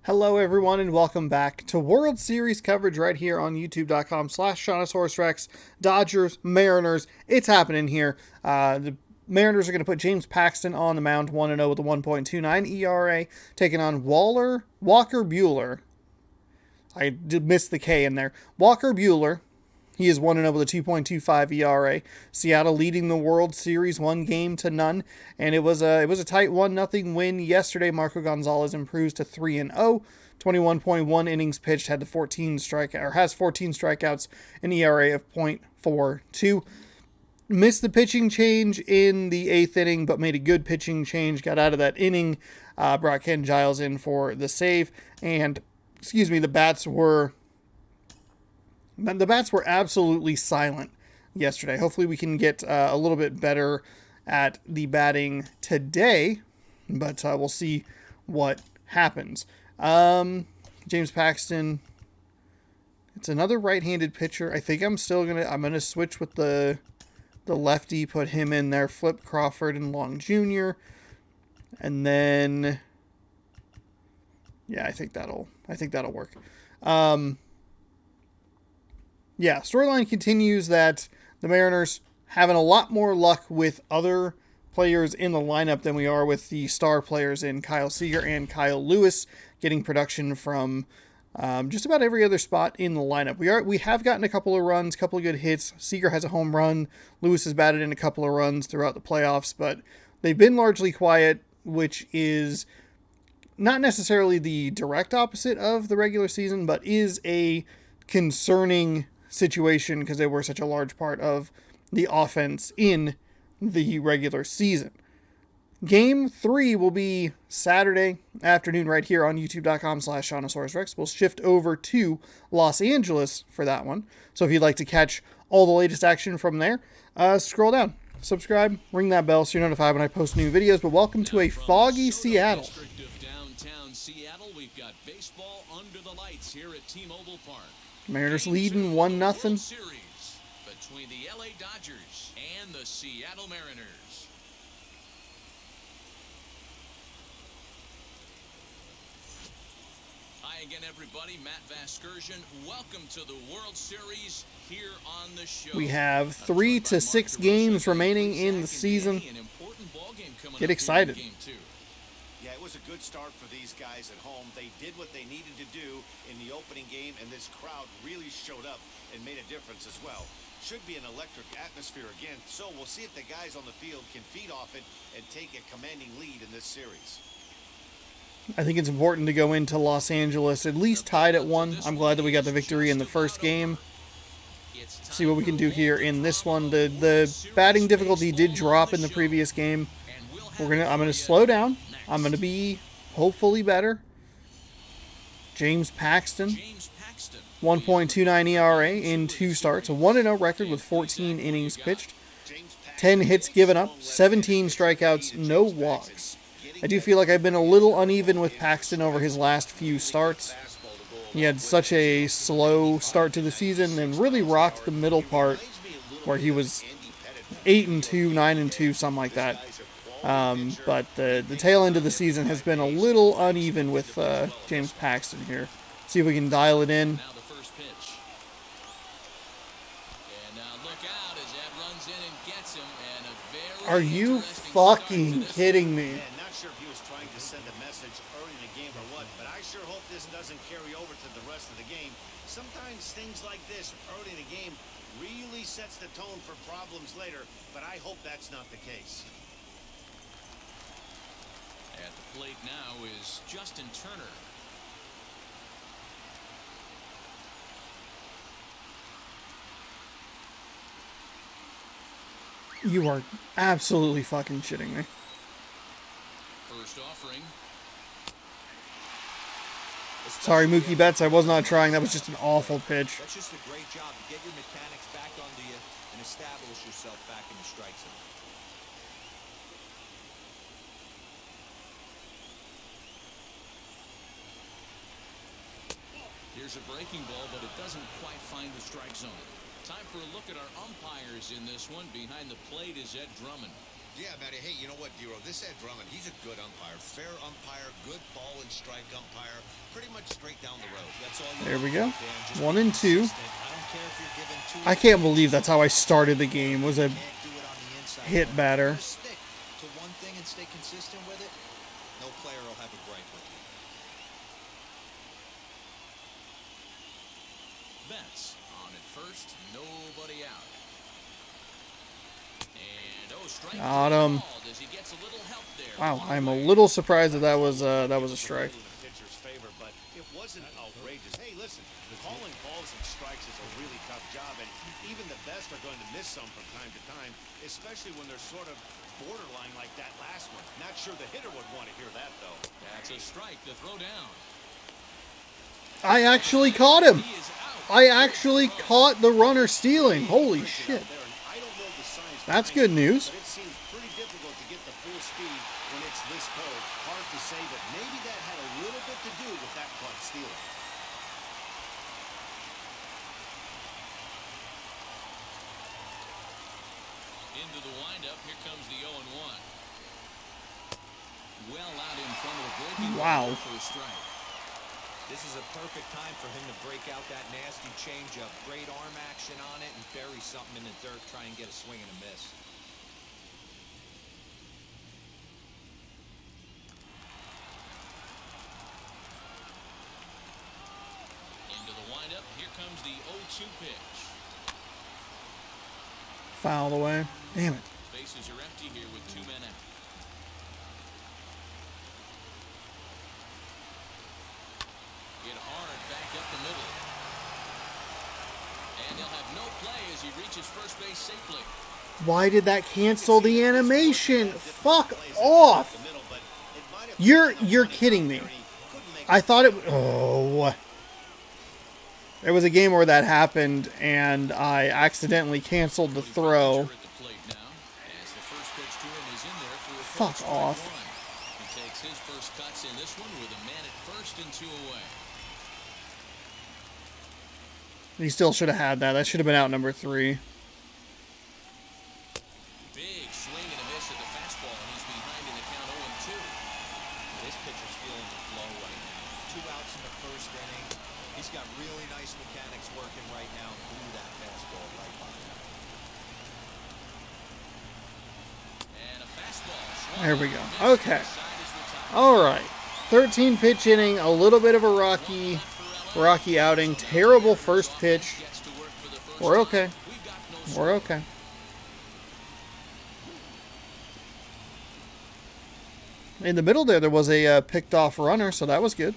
Hello everyone and welcome back to World Series coverage right here on youtube.com/ShaunasaurusRex. Dodgers, Mariners, it's happening here. The Mariners are going to put James Paxton on the mound 1-0 with a 1.29 ERA, taking on Walker Buehler. I did miss the K in there. Walker Buehler. He is 1-0 with a 2.25 ERA. Seattle leading the World Series 1-0, and it was a tight 1-0 win yesterday. Marco Gonzalez improves to 3-0. 21.1 innings pitched, has 14 strikeouts, an ERA of .42. Missed the pitching change in the 8th inning, but made a good pitching change. Got out of that inning. Brought Ken Giles in for the save, and the bats were absolutely silent yesterday. Hopefully we can get a little bit better at the batting today, but we'll see what happens. James Paxton, it's another right-handed pitcher. I think I'm gonna switch with the lefty, put him in there, flip Crawford and Long Jr. And then I think that'll work. Storyline continues that the Mariners having a lot more luck with other players in the lineup than we are with the star players in Kyle Seager and Kyle Lewis, getting production from just about every other spot in the lineup. We have gotten a couple of runs, a couple of good hits. Seager has a home run. Lewis has batted in a couple of runs throughout the playoffs, but they've been largely quiet, which is not necessarily the direct opposite of the regular season, but is a concerning situation because they were such a large part of the offense in the regular season. Game 3 will be Saturday afternoon right here on youtube.com/ShaunasaurusRex. We'll shift over to Los Angeles for that one. So if you'd like to catch all the latest action from there, scroll down, subscribe, ring that bell so you're notified when I post new videos. But welcome to a foggy Seattle. Downtown Seattle, we've got baseball under the lights here at T-Mobile Park. Mariners leading 1-0. Series between the LA Dodgers and the Seattle Mariners. Hi again, everybody. Matt Vasgersian. Welcome to the World Series here on the show. We have 3 to 6 games remaining in the season. Get excited. Yeah, it was a good start for these guys at home. They did what they needed to do in the opening game, and this crowd really showed up and made a difference as well. Should be an electric atmosphere again, so we'll see if the guys on the field can feed off it and take a commanding lead in this series. I think it's important to go into Los Angeles at least tied at 1. I'm glad that we got the victory in the first game. See what we can do here in this one. The batting difficulty did drop in the previous game. I'm gonna slow down. I'm going to be hopefully better. James Paxton, 1.29 ERA in 2 starts. A 1-0 record with 14 innings pitched. 10 hits given up, 17 strikeouts, no walks. I do feel like I've been a little uneven with Paxton over his last few starts. He had such a slow start to the season and really rocked the middle part where he was 8-2, 9-2, something like that. But the tail end of the season has been a little uneven with James Paxton here. See if we can dial it in. Now the first pitch. And look out as that runs in and gets him. And a very Are you fucking kidding me? And not sure if he was trying to send a message early in the game or what, but I sure hope this doesn't carry over to the rest of the game. Sometimes things like this early in the game really sets the tone for problems later, but I hope that's not the case. At the plate now is Justin Turner. You are absolutely fucking shitting me. First offering. Sorry, Mookie Betts, I was not trying. That was just an awful pitch. That's just a great job to get your mechanics back onto you and establish yourself back in the strike zone. Here's a breaking ball, but it doesn't quite find the strike zone. Time for a look at our umpires in this one. Behind the plate is Ed Drummond. Yeah, Matty. Hey, you know what, Dero? This Ed Drummond, he's a good umpire. Fair umpire, good ball and strike umpire. Pretty much straight down the road. That's all There we go. Dan. Just 1 be and 2. consistent. I don't care if you're given two I can't believe that's how I started the game. Was a can't do it on the inside. hit batter. Just stick to one thing and stay consistent with it. No player will have a gripe with you. Betts on at first, nobody out. And strike Got him. called as he gets a little help there. Wow, I'm a little surprised that that was a strike. In the pitcher's favor, but it wasn't outrageous. Hey, listen, calling balls and strikes is a really tough job, and even the best are going to miss some from time to time, especially when they're sort of borderline like that last one. Not sure the hitter would want to hear that, though. That's a strike to throw down. I actually caught him. He is out. I actually caught the runner stealing. Holy shit. There, and I don't know the science That's behind good news. But it seems pretty difficult to get the full speed when it's this cold. Hard to say, but maybe that had a little bit to do with that caught stealing. Into the windup. Here comes the 0-1. Well out in front of the breaking Wow. ball for a strike. This is a perfect time for him to break out that nasty changeup. Great arm action on it and bury something in the dirt. Try and get a swing and a miss. Into the windup. Here comes the 0-2 pitch. Fouled away. Damn it. Bases are empty here with 2 men out. Hit hard back up the middle. And he'll have no play as he reaches first base safely. Why did that cancel the animation? Fuck off. You're kidding me. I thought it. Oh. There was a game where that happened, and I accidentally canceled the throw. At the plate now, as the first pitch to him is in there for a Fuck strike off. one. He takes his first cuts in this one with a man at first and 2 away. He still should have had that. That should have been out number 3. Big swing and a miss at the fastball, and he's behind in the count 0-2. This pitcher's feeling the flow right now. 2 outs in the first inning. He's got really nice mechanics working right now. Blew that fastball right by him. And a fastball. There we go. Swung Okay. on. Side is retired. All right. 13 pitch inning. A little bit of a rocky outing. Terrible first pitch. Gets to work for the first We're okay. time. We've got no We're okay. In the middle there was a picked off runner, so that was good.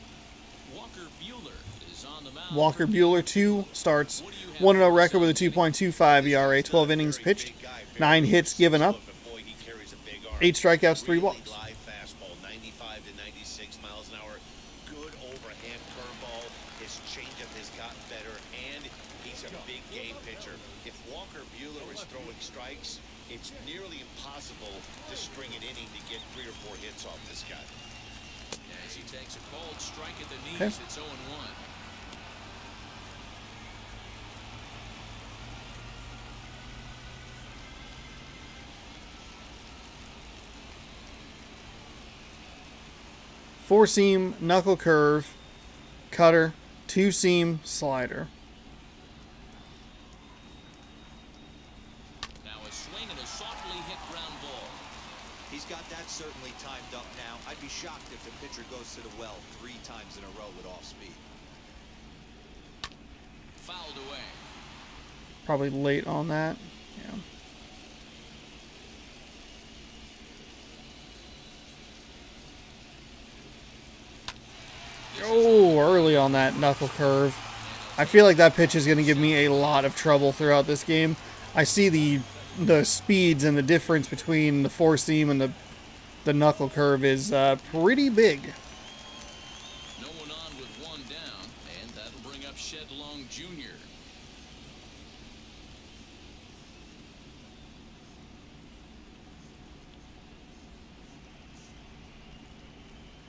Walker Buehler is on the mound. Walker Buehler, 2 starts, 1-0 record with a 2.25 ERA, 12 innings pitched, 9 hits given up, But boy, he carries a big arm. 8 strikeouts, 3 Really walks. live fastball, 95 to 96 miles an hour. Good overhand curveball. His changeup has gotten better, and he's a big game pitcher. If Walker Buehler is throwing strikes, it's nearly impossible to string an inning to get 3 or 4 hits off this guy. As he takes a cold strike at the knees, Okay. it's 0-1. Four seam, knuckle curve, cutter, 2 seam, slider. Now a swing and a softly hit ground ball. He's got that certainly timed up now. I'd be shocked if the pitcher goes to the well 3 times in a row with off speed. Fouled away. Probably late on that. Yeah. Oh, early on that knuckle curve. I feel like that pitch is going to give me a lot of trouble throughout this game. I see the speeds and the difference between the 4 seam and the knuckle curve is pretty big. No one on with 1 down, and that'll bring up Shed Long Jr.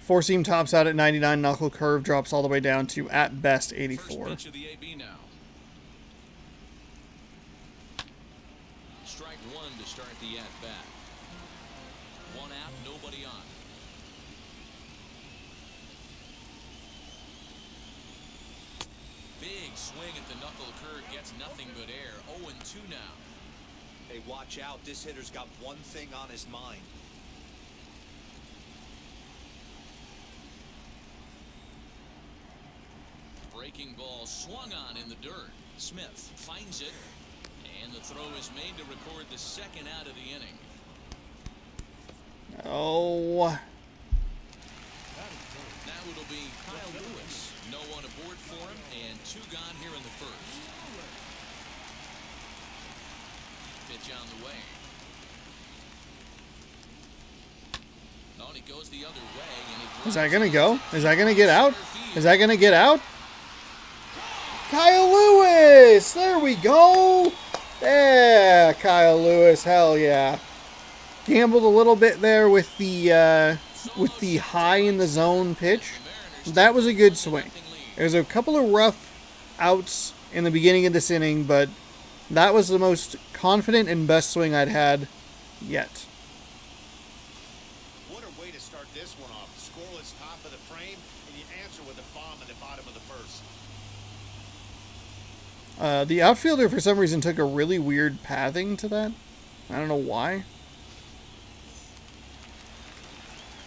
Four seam tops out at 99. Knuckle curve drops all the way down to at best First 84. pitch of the AB now. Strike 1 to start the at-bat. somebody on. Big swing at the knuckle curve, gets nothing but air. 0-2 now. Hey, watch out. This hitter's got one thing on his mind. Breaking ball swung on in the dirt. Smith finds it, and the throw is made to record the second out of the inning. Oh. Now it'll be Kyle Lewis. No one aboard for him, and 2 gone here in the first. Pitch on the way. Oh, he goes the other way, and it Is that going to go? Is that going to get out? Is that going to get out? Kyle Lewis! There we go! Yeah, Kyle Lewis, hell yeah. Gambled a little bit there with the high in the zone pitch. That was a good swing. There's a couple of rough outs in the beginning of this inning, but that was the most confident and best swing I'd had yet. What a way to start this one off. Scoreless top of the frame, and you answer with a bomb in the bottom of the first. The outfielder, for some reason, took a really weird pathing to that. I don't know why.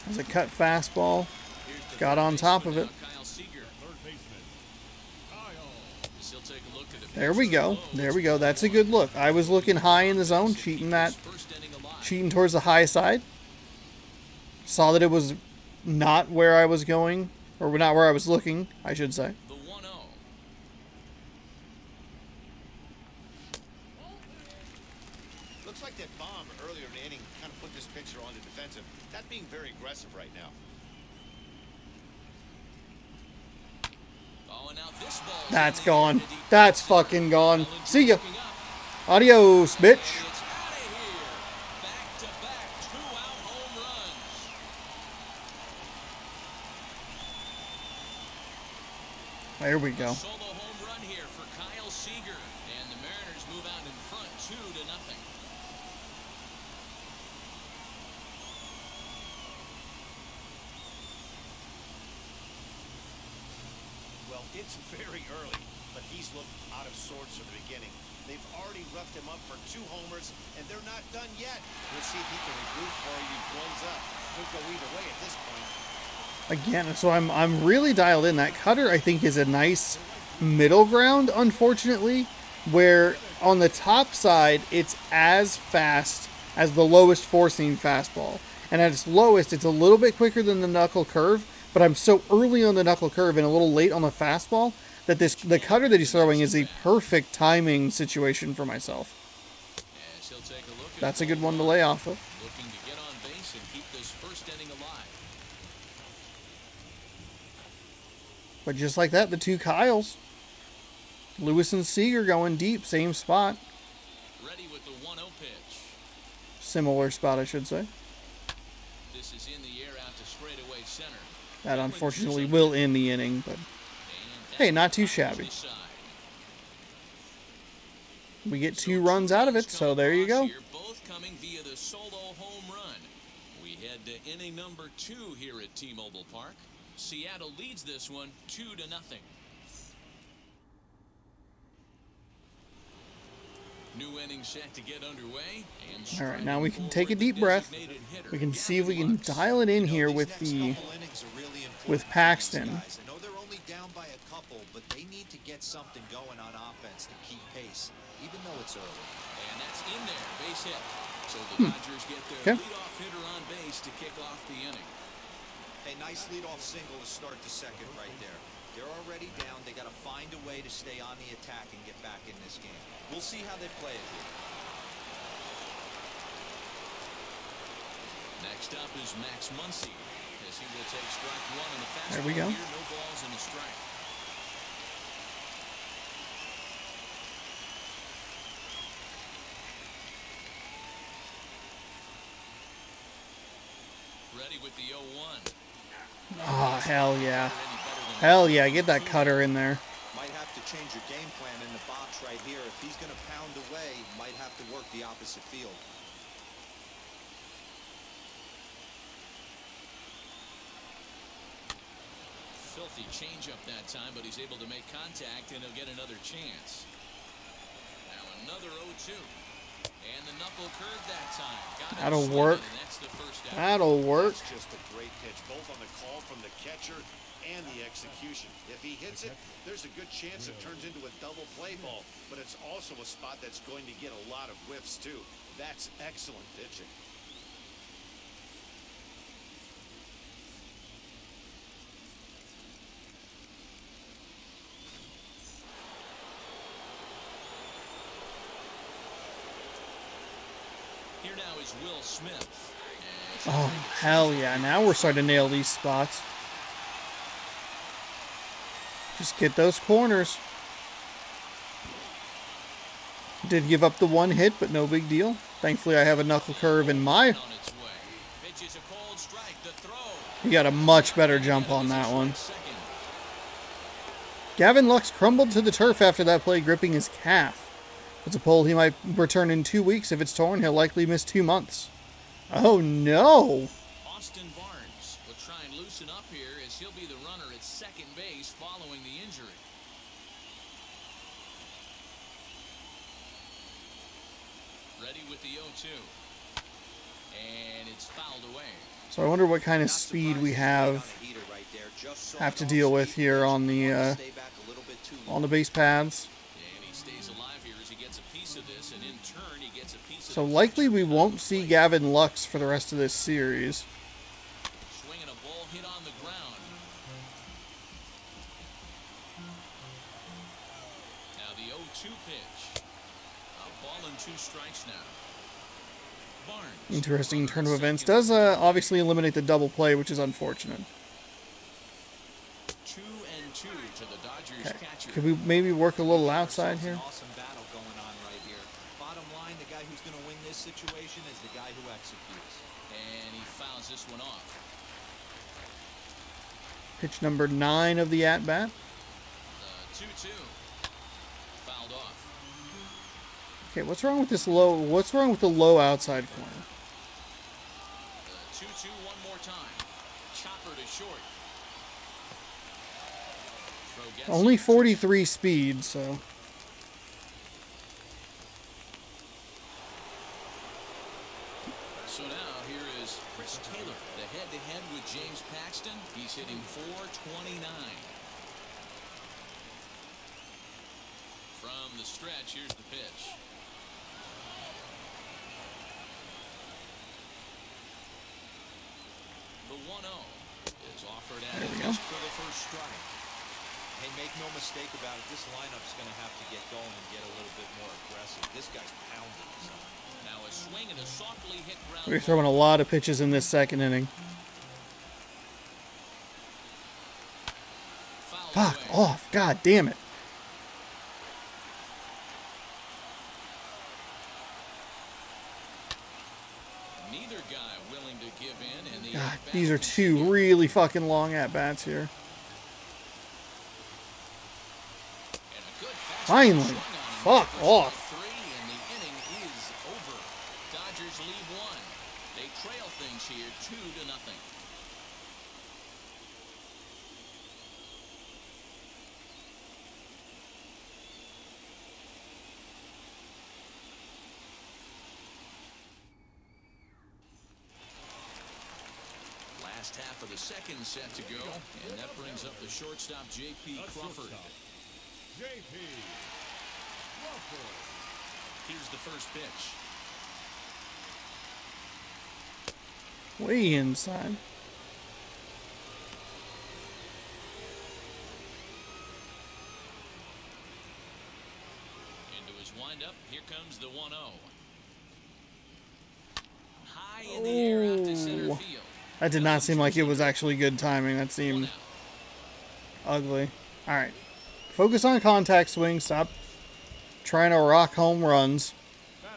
It was a cut fastball. Got on top of it. There we go. There we go. That's a good look. I was looking high in the zone, cheating towards the high side. Saw that it was not where I was going, or not where I was looking, I should say. The 1-0. Looks like that bomb earlier in the inning kind of put this pitcher on the defensive. Not being very aggressive right now. Oh, and now this ball. That's gone. That's fucking gone. See ya. Adios, bitch. It's out of here. Back-to-back 2-out home runs. There we go. Solo home run here for Kyle Seager, and the Mariners move out in front 2-0. Well, it's very early, but he's looked out of sorts from the beginning. They've already roughed him up for 2 homers, and they're not done yet. We'll see if he can regroup or he blows up. Could go either way at this point. Again, so I'm really dialed in. That cutter, I think, is a nice middle ground, unfortunately, where on the top side, it's as fast as the lowest four-seam fastball. And at its lowest, it's a little bit quicker than the knuckle curve, but I'm so early on the knuckle curve and a little late on the fastball that the cutter that he's throwing is a perfect timing situation for myself. That's a good one to lay off of. Looking to get on base and keep this first inning alive. But just like that, the 2 Kyles, Lewis and Seager going deep, same spot. Ready with the 1-0 pitch. Similar spot, I should say. This is in the air out to straightaway center. That unfortunately will end the inning, but hey, not too shabby. We get 2 runs out of it, so there you go. Both coming via the solo home run. We head to inning number 2 here at T-Mobile Park. Seattle leads this one 2-0. New inning set to get underway. And All right, now we can take a deep breath. We can see if we can dial it in here with Paxton. I know they're only down by a couple, but they need to get something going on offense to keep pace, even though it's early. And that's in there, base hit. So the Dodgers get their leadoff hitter on base to kick off the inning. A nice leadoff single to start the second right there. They're already down. They got to find a way to stay on the attack and get back in this game. We'll see how they play it here. Next up is Max Muncy, as he will take strike 1 on the fastball. There we go. Here, no balls and a strike. Ready with the 0-1. Oh, hell yeah. Hell yeah, get that cutter in there. Might have to change your game plan in the box right here. If he's going to pound away, might have to work the opposite field. filthy changeup that time, but he's able to make contact, and he'll get another chance. Now another 0-2. And the knuckle curve that time. Got him That'll swinging, work. and that's the first out. That'll work. That's just a great pitch, both on the call from the catcher and the execution. If he hits it, there's a good chance it turns into a double play ball, but it's also a spot that's going to get a lot of whiffs too. That's excellent pitching. Here now is Will Smith. Oh, hell yeah. Now we're starting to nail these spots. Just get those corners. Did give up the one hit, but no big deal. Thankfully, I have a knuckle curve in my... On its way. Pitches a cold strike. The throw. He got a much better jump on that one. Gavin Lux crumbled to the turf after that play, gripping his calf. It's a poll he might return in 2 weeks. If it's torn, he'll likely miss 2 months. Oh, no. Austin Barnes will try and loosen up here as he'll be the runner at second base following the injury. Ready with the 0-2. And it's fouled away. So I wonder what kind of speed we have to deal with here on the base paths. And he stays alive here as he gets a piece of this, and in turn he gets a piece of So the likely catcher we for that won't see play. Gavin Lux for the rest of this series. Swinging a ball hit on the ground. Now the 0-2 pitch. A ball and 2 strikes now. Barnes. Interesting turn of events. Does obviously eliminate the double play, which is unfortunate. 2-2 to the Dodgers Okay. catcher. Could we maybe work a little outside here? Awesome battle going on right here. Bottom line, the guy who's going to win this situation is the guy who executes. And he fouls this one off. Pitch number 9 of the at-bat. 2-2. Fouled off. Okay, what's wrong with this low? What's wrong with the low outside corner? 2-2 one more time. Chopper to short. Throw gets Only it. 43 speed, so So now here is Chris Taylor, the head-to-head with James Paxton. He's hitting .429. From the stretch, here's the pitch. The 1-0 is offered at There him we go. just for the first strike. Hey, make no mistake about it, this lineup's going to have to get going and get a little bit more aggressive. This guy's pounding himself. Now a swing and a softly hit ground we're ball. throwing a lot of pitches in this second inning. Fouled Fuck away. off! God damn it! Neither guy willing to give in, and the God, at-bat these are continues. 2 really fucking long at-bats here. And a good fastball Finally. swung on him. Fuck First off. strike 3, and the inning is over. Dodgers lead 1. They trail things here 2-0. Last half of the second set to go, and that brings up the shortstop J.P. Crawford. J.P. Crawford. Here's the first pitch. Way inside. Into his windup, here comes the 1-0. High in the air out to center Oh. field. That did not seem like it was actually good timing. That One seemed out. ugly. All right. Focus on contact swings. Stop trying to rock home runs.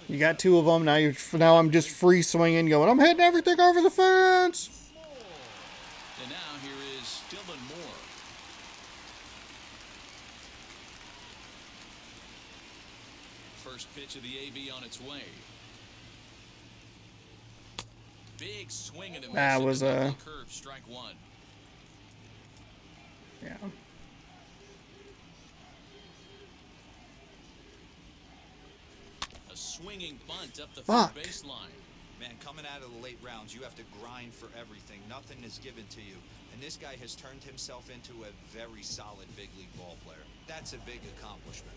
You got 2 of them. Now I'm just free swinging, going, I'm hitting everything over the fence. And now here is Dylan Moore. First pitch of the AB on its way. Big swing and a miss. That at was the a- knuckle curve, strike 1. Yeah. A swinging bunt up the Fuck. third baseline. Man, coming out of the late rounds, you have to grind for everything. Nothing is given to you. And this guy has turned himself into a very solid big league ball player. That's a big accomplishment.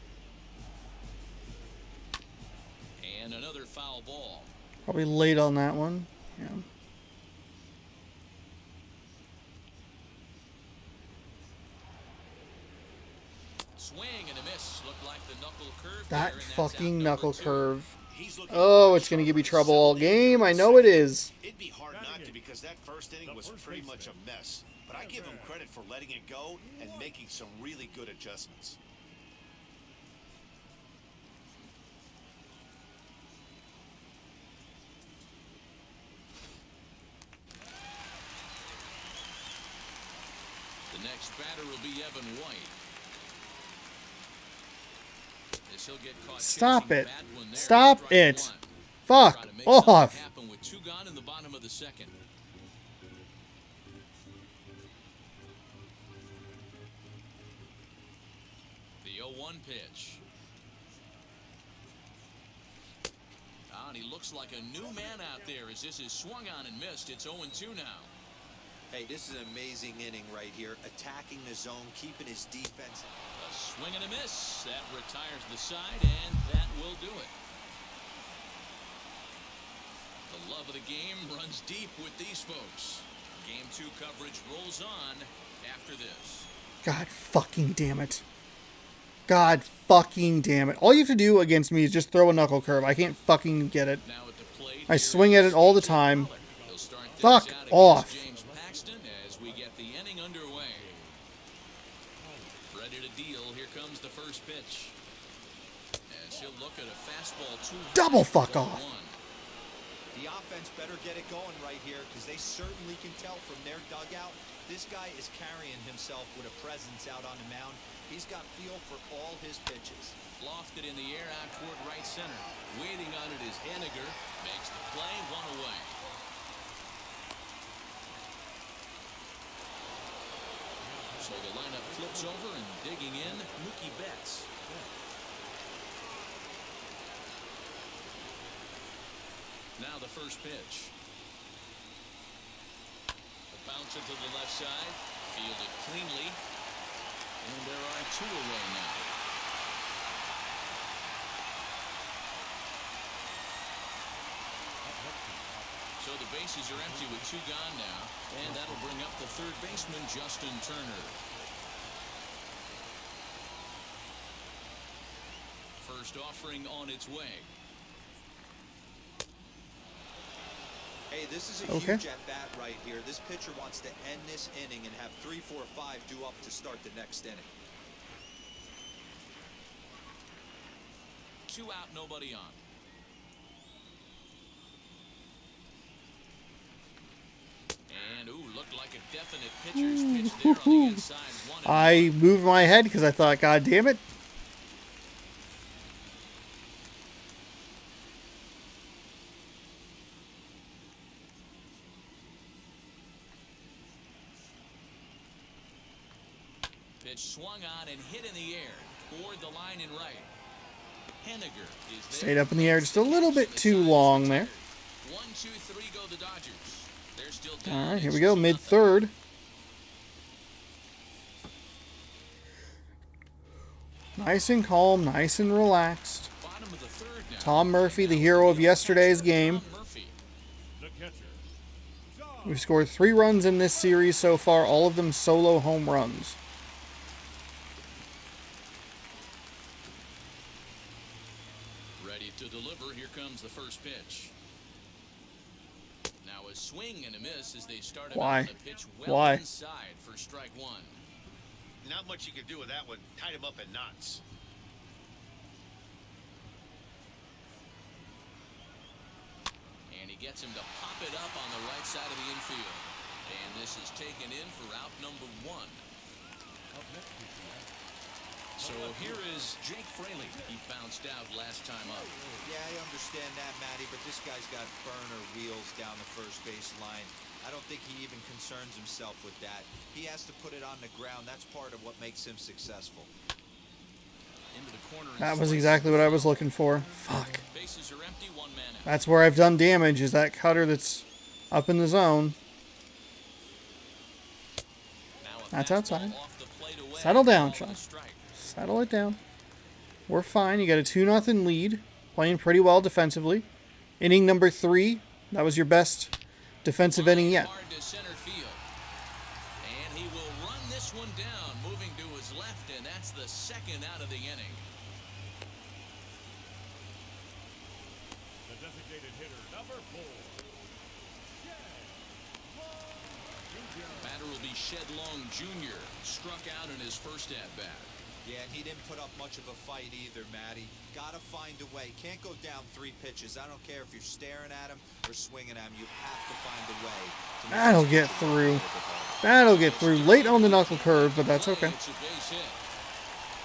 And another foul ball. Probably late on that one. Yeah. Swing and a miss. Looked like the knuckle curve there, That and that's fucking out knuckle number 2. curve. He's looking Oh, it's going to give me trouble all game. I know it is. It'd be hard not to because that first inning was pretty much a mess. But I give him credit for letting it go and making some really good adjustments. The next batter will be Evan White. As he'll get caught Stop chasing a it. bad one there. Stop Strike it. one. Fuck Try to make something off. happen with 2 gone in the bottom of the second. The 0-1 pitch. And he looks like a new man out there as this is swung on and missed. It's 0-2 now. Hey, this is an amazing inning right here. Attacking the zone, keeping his defense. A swing and a miss. That retires the side, and that will do it. The love of the game runs deep with these folks. Game 2 coverage rolls on after this. God fucking damn it. God fucking damn it. All you have to do against me is just throw a knuckle curve. I can't fucking get it. Now at the plate, I swing at it all the time. he'll start things Fuck out against off. James Paxton as we get the inning underway. Ready to deal. Here comes the first pitch. As he'll look at a fastball 2. Double fuck off. The offense better get it going right here because they certainly can tell from their dugout this guy is carrying himself with a presence out on the mound. He's got feel for all his pitches. Lofted in the air out toward right center. Waiting on it is Henniger. Makes the play, 1 away. So the lineup flips over and digging in, Mookie Betts. Now the first pitch. A bouncer to the left side. Fielded cleanly. And there are 2 away now. So the bases are empty with 2 gone now. And that'll bring up the third baseman, Justin Turner. First offering on its way. Hey, this is a Okay. huge at-bat right here. This pitcher wants to end this inning and have 3, 4, 5 due up to start the next inning. 2 out, nobody on. And, ooh, looked like a definite pitcher's pitch there on the inside. 1-1. I moved my head because I thought, God damn it. Pitch swung on and hit in the air toward the line and right. Henniger is there. Stayed up in the air just a little bit too long there. 1, 2, 3 go the Dodgers. They're still All down. right, here It's we go. 2-0. Mid-third. Nice and calm, nice and relaxed. Bottom of the third now. Tom Murphy, the hero of yesterday's game. Tom Murphy. The catcher. We've scored 3 runs in this series so far, all of them solo home runs. Ready to deliver. Here comes the first pitch. Now a swing and a miss as they start him Why? out on the pitch well Why? inside for strike 1. Not much you could do with that one. Tied him up in knots. And he gets him to pop it up on the right side of the infield. And this is taken in for out number 1. So here is Jake Fraley. He bounced out last time up. Yeah, I understand that, Matty, but this guy's got burner wheels down the first base line. I don't think he even concerns himself with that. He has to put it on the ground. That's part of what makes him successful. Into the corner and That was slice. exactly what I was looking for. Fuck. Bases are empty, one man out. That's where I've done damage, is that cutter that's up in the zone. Now a That's fastball outside. off the plate away. Settle down, Called Sean. a strike. Settle it down. We're fine. You got a 2-0 lead. Playing pretty well defensively. Inning number 3. That was your best defensive inning yet. Hard to center field. And he will run this one down, moving to his left, and that's the second out of the inning. The designated hitter, number 4. Batter will be Shed Long Jr. Struck out in his first at-bat. Yeah, and he didn't put up much of a fight either, Matty. Gotta find a way. Can't go down 3 pitches. I don't care if you're staring at him or swinging at him. You have to find a way. To make That'll this get pitch through. a little bit better. That'll get through. Late on the knuckle curve, but that's okay. It's a base hit.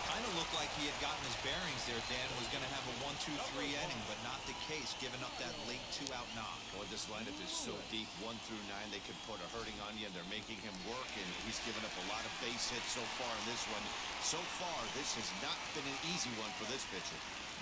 Kind of looked like he had gotten his bearings there, Dan. Was going to have a 1-2-3 inning, but not the case, giving up that late 2-out knock. Boy, this lineup is so deep, 1 through 9. They could put a hurting on you, and they're making him work, and he's given up a lot of base hits so far in this one. So far, this has not been an easy one for this pitcher.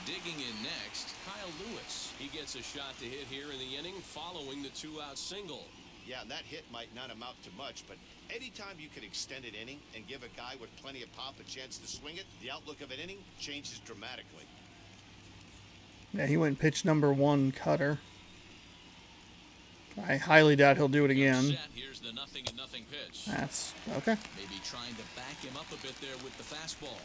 Digging in next, Kyle Lewis. He gets a shot to hit here in the inning following the 2-out single. Yeah, and that hit might not amount to much, but anytime you can extend an inning and give a guy with plenty of pop a chance to swing it, the outlook of an inning changes dramatically. Yeah, he went pitch number 1, cutter. I highly doubt he'll do it again. Set. Here's the 0-0 pitch. That's okay. Maybe trying to back him up a bit there with the fastball.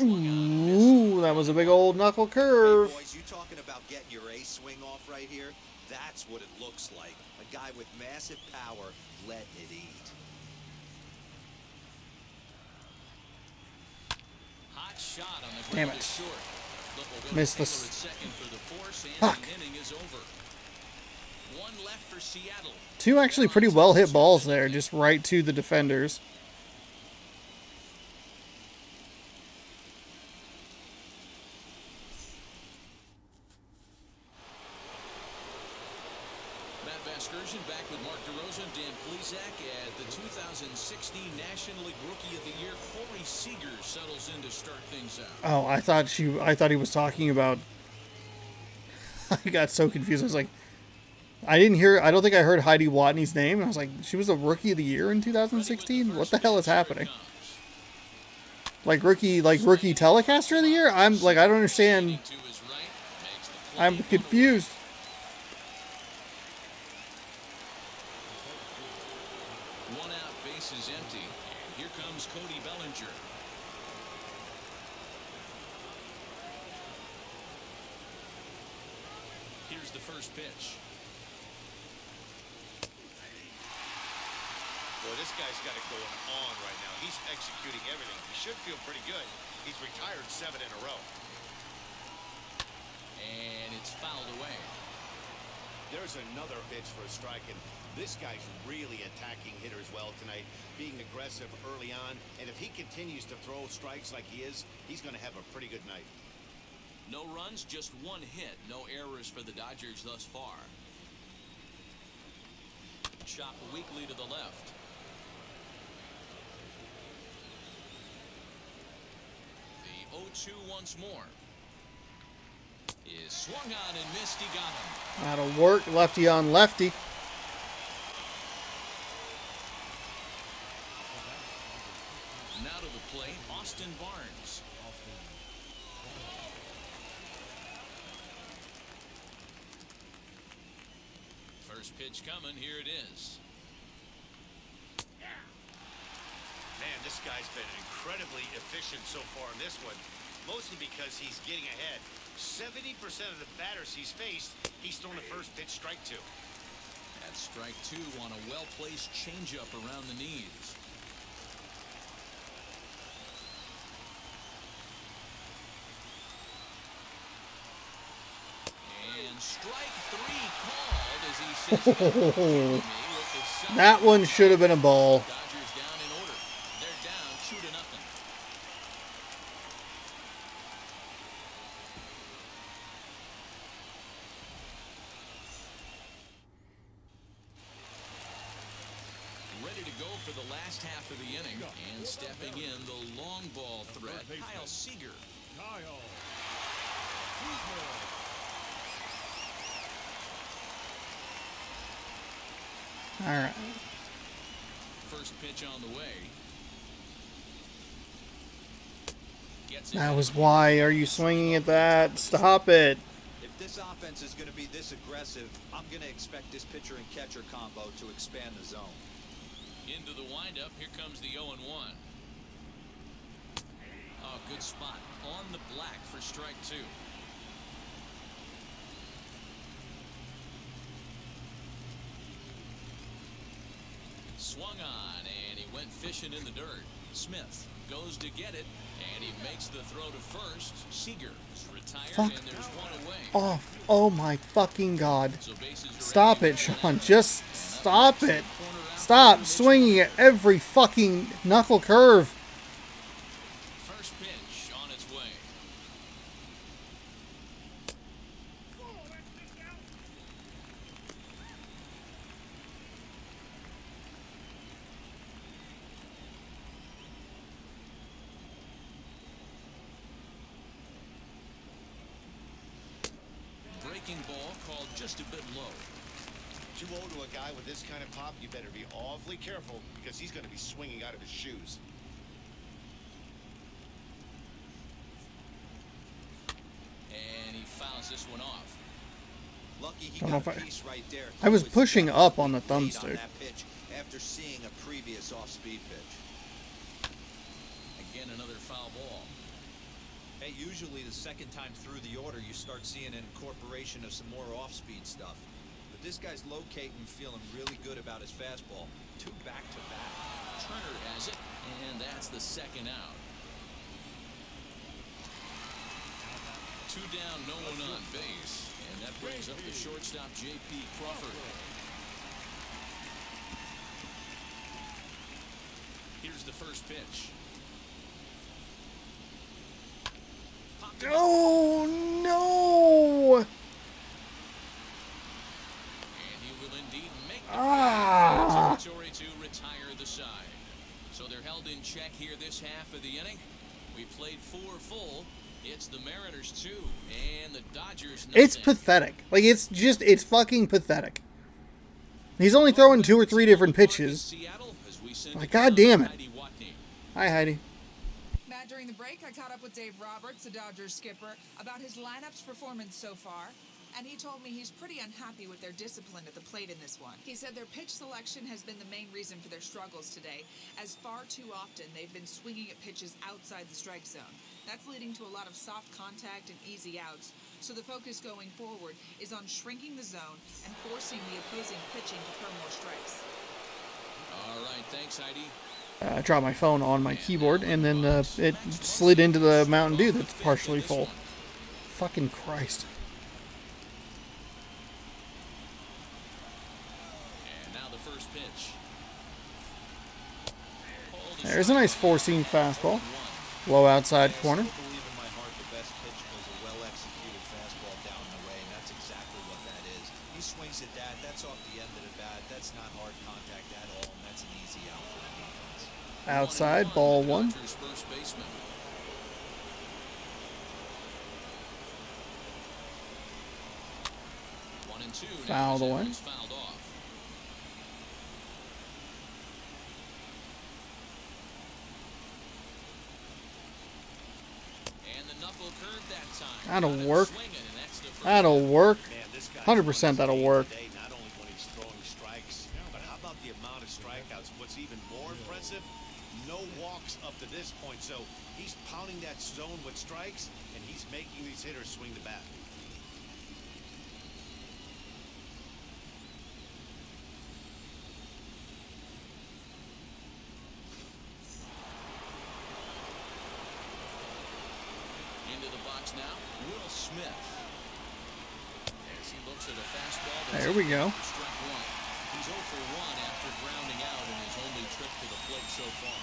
Ooh, that was a big old knuckle Hey, curve. boys, you talking about getting your ace swing off right here? That's what it looks like. A guy with massive power letting it eat. Hot shot on the Damn ground it. to short. Flip will go Missed to this. Taylor at second for the force, and Fuck. the inning is over. One left for Seattle. 2 actually pretty well hit balls there, just right to the defenders. Matt Vasgersian back with Mark DeRosa and Dan Plesac as the 2016 National League Rookie of the Year, Corey Seager, settles in to start things out. Oh, I thought he was talking about. I got so confused. I was like, I don't think I heard Heidi Watney's name. And I was like, she was the Rookie of the Year in 2016. What the hell is happening? Like rookie Telecaster of the Year? I'm like, I don't understand. To his right, makes the play. I'm confused. One out, base is empty. And here comes Cody Bellinger. Here's the first pitch. Boy, this guy's got it going on right now. He's executing everything. He should feel pretty good. He's retired 7 in a row. And it's fouled away. There's another pitch for a strike, and this guy's really attacking hitters well tonight, being aggressive early on. And if he continues to throw strikes like he is, he's going to have a pretty good night. No runs, just 1 hit. No errors for the Dodgers thus far. Chop weakly to the left. The 0-2 once more. Is swung on and missed. He got him. That'll work. Lefty on lefty. Now to the plate, Austin Barnes. First pitch coming. Here it is. Man, this guy's been incredibly efficient so far in this one, mostly because he's getting ahead. 70% of the batters he's faced, he's thrown the first pitch strike to. That's strike 2 on a well-placed changeup around the knees. And strike 3 called as he sits back with the That one should have been a ball. Dodgers down last half of the inning, and stepping in the long ball threat, Kyle Seager. Kyle Seager. All right. First pitch on the way. Gets it. That was why. Are you swinging at that? Stop it. If this offense is going to be this aggressive, I'm going to expect this pitcher and catcher combo to expand the zone. Into the windup. Here comes the 0-1. Oh, good spot on the black for strike 2. Swung on, and he went fishing in the dirt. Smith goes to get it, and he makes the throw to first. Seager is retired, Fuck and there's one away. Off. Oh my fucking God. So bases are Stop empty it, with Sean. one out. Just stop And it. up corner outfield Stop Mitch swinging at every fucking knuckle curve. First pitch on its way. Breaking ball called just a bit low. Too old to a guy with this kind of pop, you better be awfully careful because he's going to be swinging out of his shoes. And he fouls this one off. Lucky he Don't know got a if I- piece right there. I was He pushing up on the late thumbstick. on that pitch after seeing a previous off-speed pitch. Again, another foul ball. Hey, usually the second time through the order, you start seeing an incorporation of some more off-speed stuff. But this guy's locating and feeling really good about his fastball. 2 back-to-back. Turner has it, and that's the second out. 2 down, no one on base, and that brings up the shortstop, J.P. Crawford. Here's the first pitch. Oh no! And he will indeed make the Ah. territory to retire the side. So they're held in check here this half of the inning. We played 4 full. It's the Mariners 2 and the Dodgers nothing. It's pathetic. Like, it's fucking pathetic. He's only throwing 2 or 3 different pitches. Seattle, as we send Like, it down goddamn to it. Heidi Watney. Hi, Heidi. Matt, during the break, I caught up with Dave Roberts, the Dodgers skipper, about his lineup's performance so far, and he told me he's pretty unhappy with their discipline at the plate in this one. He said their pitch selection has been the main reason for their struggles today, as far too often they've been swinging at pitches outside the strike zone. That's leading to a lot of soft contact and easy outs, so the focus going forward is on shrinking the zone and forcing the opposing pitching to throw more strikes. All right, thanks, Heidi. I dropped my phone on my keyboard, and then it slid into the Mountain Dew that's partially full. Fucking Christ. And now the first pitch. There's a nice 4-seam fastball. Low outside corner. I believe in my heart the best pitch was a well-executed fastball down the way, and that's exactly what that is. He swings at that. That's off the end of the bat. That's not hard contact at all, and that's an easy out for the defense. Outside, ball 1. Dodgers first baseman. One and two. Fouled Now away. Evans fouled off. And the knuckle curve that time. That'll Got it work. swinging, and that's the first That'll out. work. Man, this guy's 100% that'll work. today, not only when he's throwing strikes, but how about the amount of strikeouts? What's even more impressive, no walks up to this point. So he's pounding that zone with strikes, and he's making these hitters swing the bat. Into the box now, Will Smith. As he looks at a fastball. that's There we go. Strike 1. He's 0 for 1 after grounding out in his only trip to the plate so far.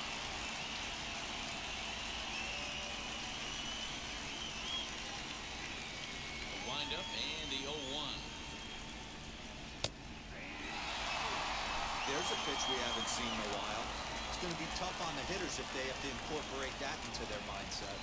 A windup and the 0-1. There's a pitch we haven't seen in a while. It's going to be tough on the hitters if they have to incorporate that into their mindset.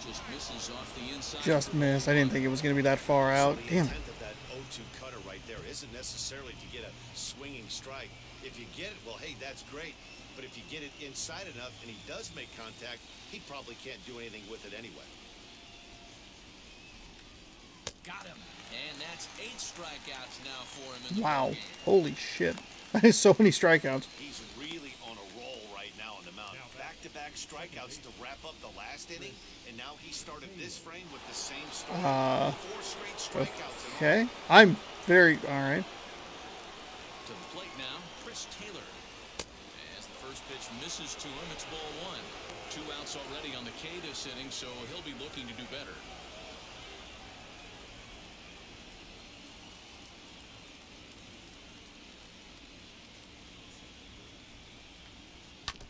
Just misses off the inside. Just missed. I didn't think it was going to be that far out. So the Damn it. intent of that 0-2 cutter right there isn't necessarily to get a swinging strike. If you get it, well, hey, that's great. But if you get it inside enough and he does make contact, he probably can't do anything with it anyway. Got him. And that's 8 strikeouts now for him in the Wow. ballgame. Holy shit. That is so many strikeouts. He's really on a roll right now on the mound. Back-to-back strikeouts to wrap up the last inning, and now he started this frame with the same story. 4 straight strikeouts. Okay. I'm very... Alright. To the plate now, Chris Taylor. As the first pitch misses to him, it's ball 1. 2 outs already on the K this inning, so he'll be looking to do better.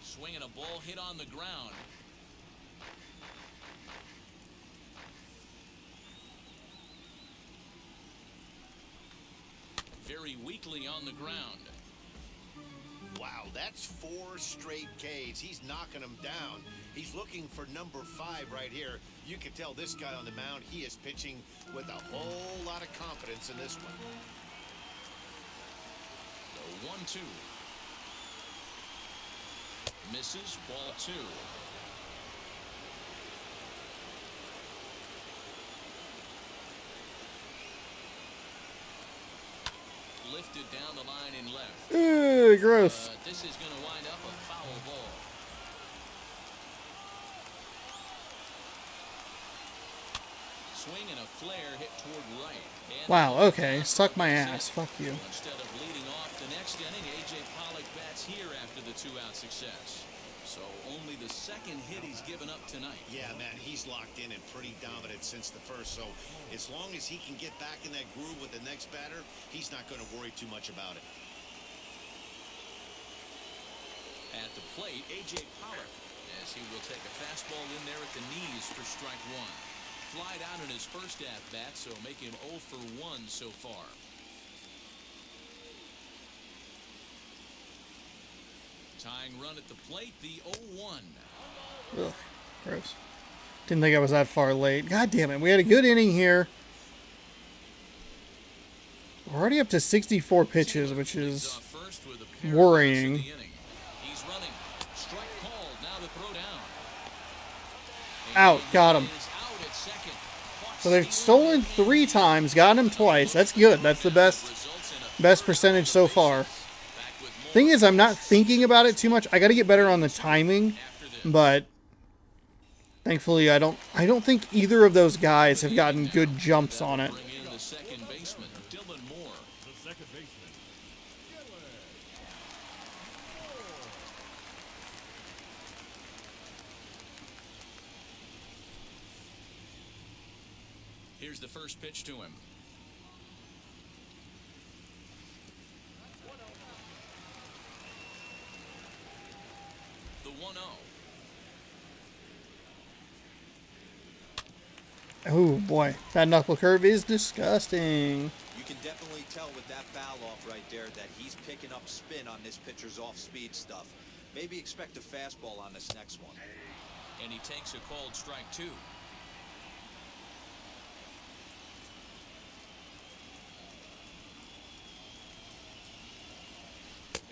Swinging a ball hit on the ground. Very weakly on the ground. Wow, that's 4 straight Ks. He's knocking them down. He's looking for number 5 right here. You can tell this guy on the mound, he is pitching with a whole lot of confidence in this one. The 1-2. Misses, ball 2. Lifted down the line in left. Ugh, gross. This is going to wind up a foul ball. Swing and a flare hit toward right. And Wow, okay. Suck my ass. Fuck you. instead of leading off the next inning, A.J. Pollock bats here after the 2-out success. So only the second hit he's given up tonight. Yeah, man, he's locked in and pretty dominant since the first. So as long as he can get back in that groove with the next batter, he's not going to worry too much about it. At the plate, A.J. Pollock, as he will take a fastball in there at the knees for strike 1. Flied out in his first at-bat, so make him 0 for 1 so far. Tying run at the plate, the 0-1. Ugh, gross. Didn't think I was that far late. God damn it. We had a good inning here. We're already up to 64 pitches, which is worrying. He's running. Strike called. Now the throw down. Out. Got him. Is out at second. So they've stolen 3 times, got him twice. That's good. That's the best percentage so far. Thing is, I'm not thinking about it too much. I got to get better on the timing, but thankfully I don't think either of those guys have gotten good jumps on it. Bring in the second baseman, Dylan Moore. The second baseman, Here's the first pitch to him. The 1-0. Oh boy, that knuckle curve is disgusting. You can definitely tell with that foul off right there that he's picking up spin on this pitcher's off-speed stuff. Maybe expect a fastball on this next one. And he takes a called strike 2.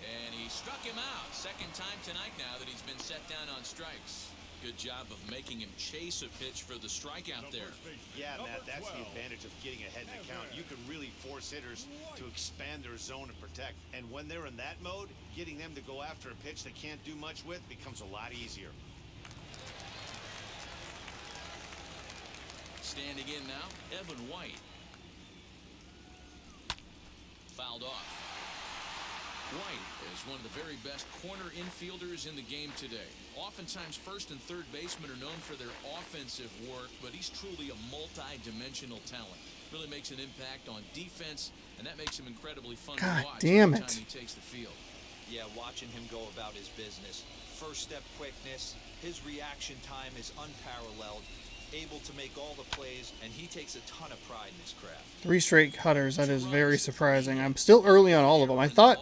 And he struck him out. Second time tonight now that he's been set down on strikes. Good job of making him chase a pitch for the strikeout there. Yeah, Matt, that's the advantage of getting ahead in the count. You can really force hitters to expand their zone and protect. And when they're in that mode, getting them to go after a pitch they can't do much with becomes a lot easier. Standing in now, Evan White. Fouled off. White is one of the very best corner infielders in the game today. Oftentimes first and third basemen are known for their offensive work, but he's truly a multi-dimensional talent. Really makes an impact on defense, and that makes him incredibly fun to God watch damn every it. time he takes the field. Yeah, watching him go about his business. First step quickness, his reaction time is unparalleled. able to make all the plays, and he takes a ton of pride in his craft. 3 straight cutters. That is very surprising. I'm still early on all of them. I thought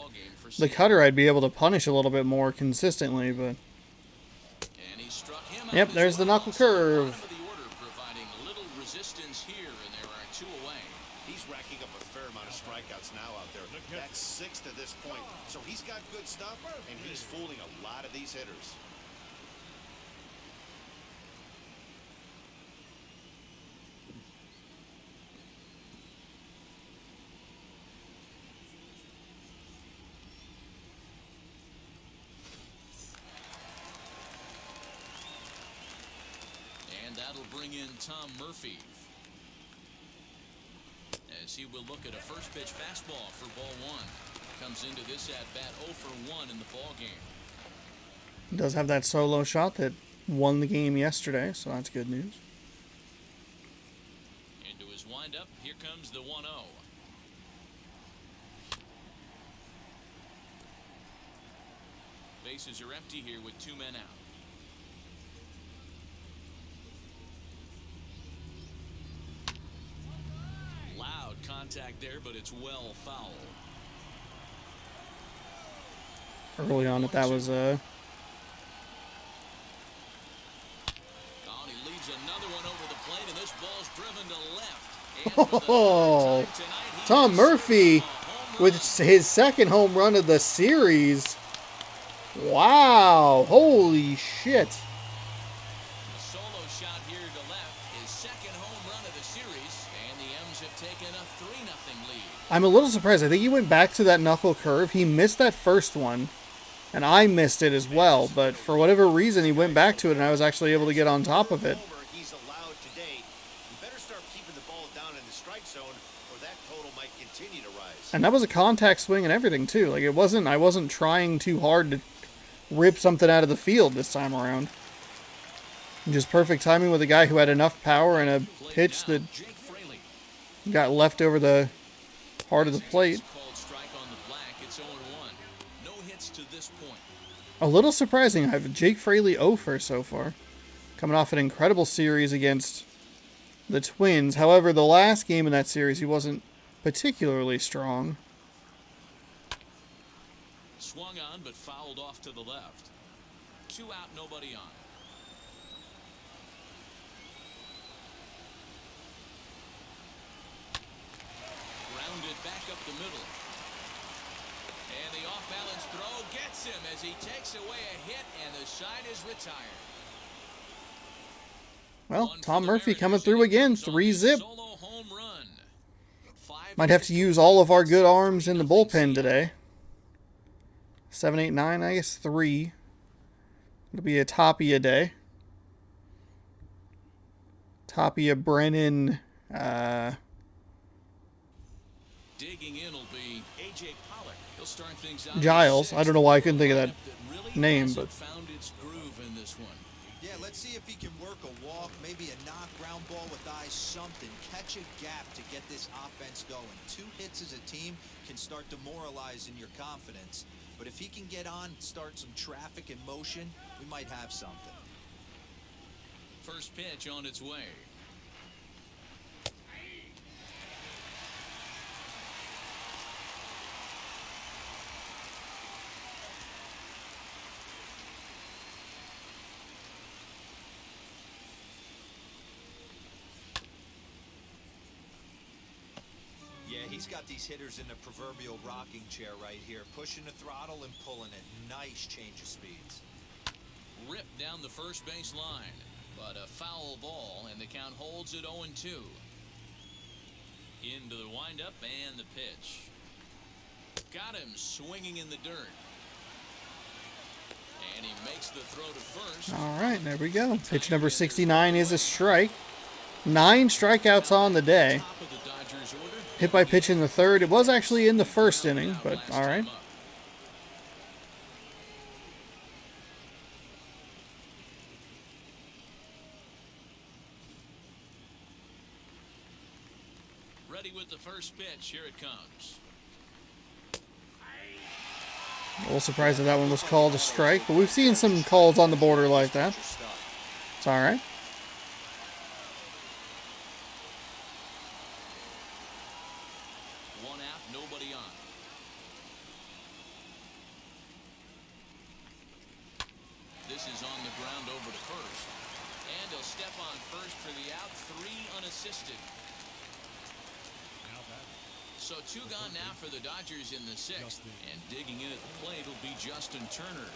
the cutter I'd be able to punish a little bit more consistently, but... Yep, there's the knuckle curve. Providing little resistance here, and there are 2 away. He's racking up a fair amount of strikeouts now out there. That's 6 to this point. So he's got good stuff, and he's fooling a lot of these hitters. And that'll bring in Tom Murphy, as he will look at a first pitch fastball for ball 1. Comes into this at bat 0 for 1 in the ball game. Does have that solo shot that won the game yesterday, so that's good news. Into his windup, here comes the 1-0. Bases are empty here with 2 men out. Loud contact there, but it's well foul. Early on, that was Oh, and he leaves another one over the plate, and this ball's driven to left. And for the Oh, third time tonight, he Tom hits Murphy a home run. with his second home run of the series. Wow, holy shit. A solo shot here to left, his second home run of the series, and the M's have taken a 3-0 lead. I'm a little surprised. I think he went back to that knuckle curve. He missed that first one, and I missed it as well, but for whatever reason, he went back to it, and I was actually able to get on top of it. Homer he's allowed today. You better start keeping the ball down in the strike zone, or that total might continue to rise. And that was a contact swing and everything, too. Like, I wasn't trying too hard to rip something out of the field this time around. Just perfect timing with a guy who had enough power and a pitch that Jake Fraley. got left over the heart of the plate. Called strike on the black. It's 0-1. No hits to this point. A little surprising. I have Jake Fraley 0 for so far. Coming off an incredible series against the Twins. However, the last game in that series, he wasn't particularly strong. Swung on, but fouled off to the left. 2 out, nobody on. Grounded back up the middle. And the off-balance throw gets him as he takes away a hit, and the side is retired. Well, One for Tom the Murphy Mariners, coming and through he again. comes on 3 his zip. solo home run. 5 Might have to use all of our good arms in the bullpen today. 7, 8, 9, I guess 3. It'll be a Tapia day. Tapia, Brennan, Digging in will be A.J. Pollock. He'll start things out. Giles. I don't know why I couldn't think of that name, Hasn't but found its groove in this one. Yeah, let's see if he can work a walk, maybe a knock, ground ball with eyes, something. Catch a gap to get this offense going. 2 hits as a team can start demoralizing your confidence. But if he can get on, start some traffic in motion, we might have something. First pitch on its way. Yeah, he's got these hitters in the proverbial rocking chair right here, pushing the throttle and pulling it. Nice change of speeds. Ripped down the first base line, but a foul ball, and the count holds at 0-2. Into the windup and the pitch. Got him swinging in the dirt. And he makes the throw to first. all right, there we go. Pitch number 69 is a strike. 9 strikeouts on the day. Top of the Dodgers order. Hit by pitch in the third. It was actually in the first inning, but all right. Ready with the first pitch. Here it comes. A little surprised that one was called a strike, but we've seen some calls on the border like that. It's all right. bases on the ground over to first. And he'll step on first for the out, 3 unassisted. Now that So 2 gone now for the Dodgers in the 6th. And digging in at the plate will be Justin Turner.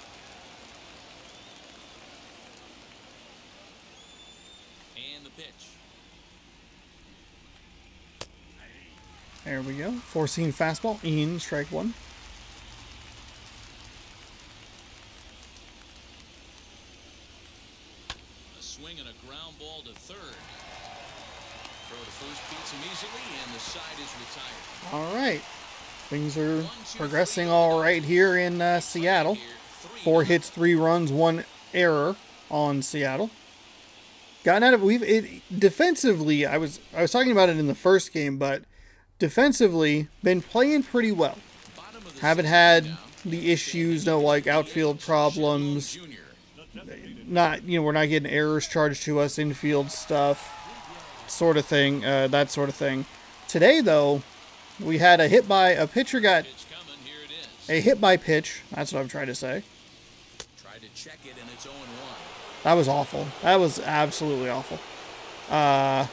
And the pitch. There we go. Four-seam fastball in strike one. A swing and a ground ball to third. Throw to first beats him easily, and the side is retired. All right. Things are progressing all right here in Seattle. 4 hits, 3 runs, 1 error on Seattle. Gotten out of defensively. I was talking about it in the first game, but defensively been playing pretty well. Haven't had the issues, no like outfield problems. Not we're not getting errors charged to us, infield stuff, sort of thing, that sort of thing. Today though, we had a pitcher got a hit by pitch. That's what I'm trying to say. Tried to check it, and it's 0-1. That was awful. That was absolutely awful. And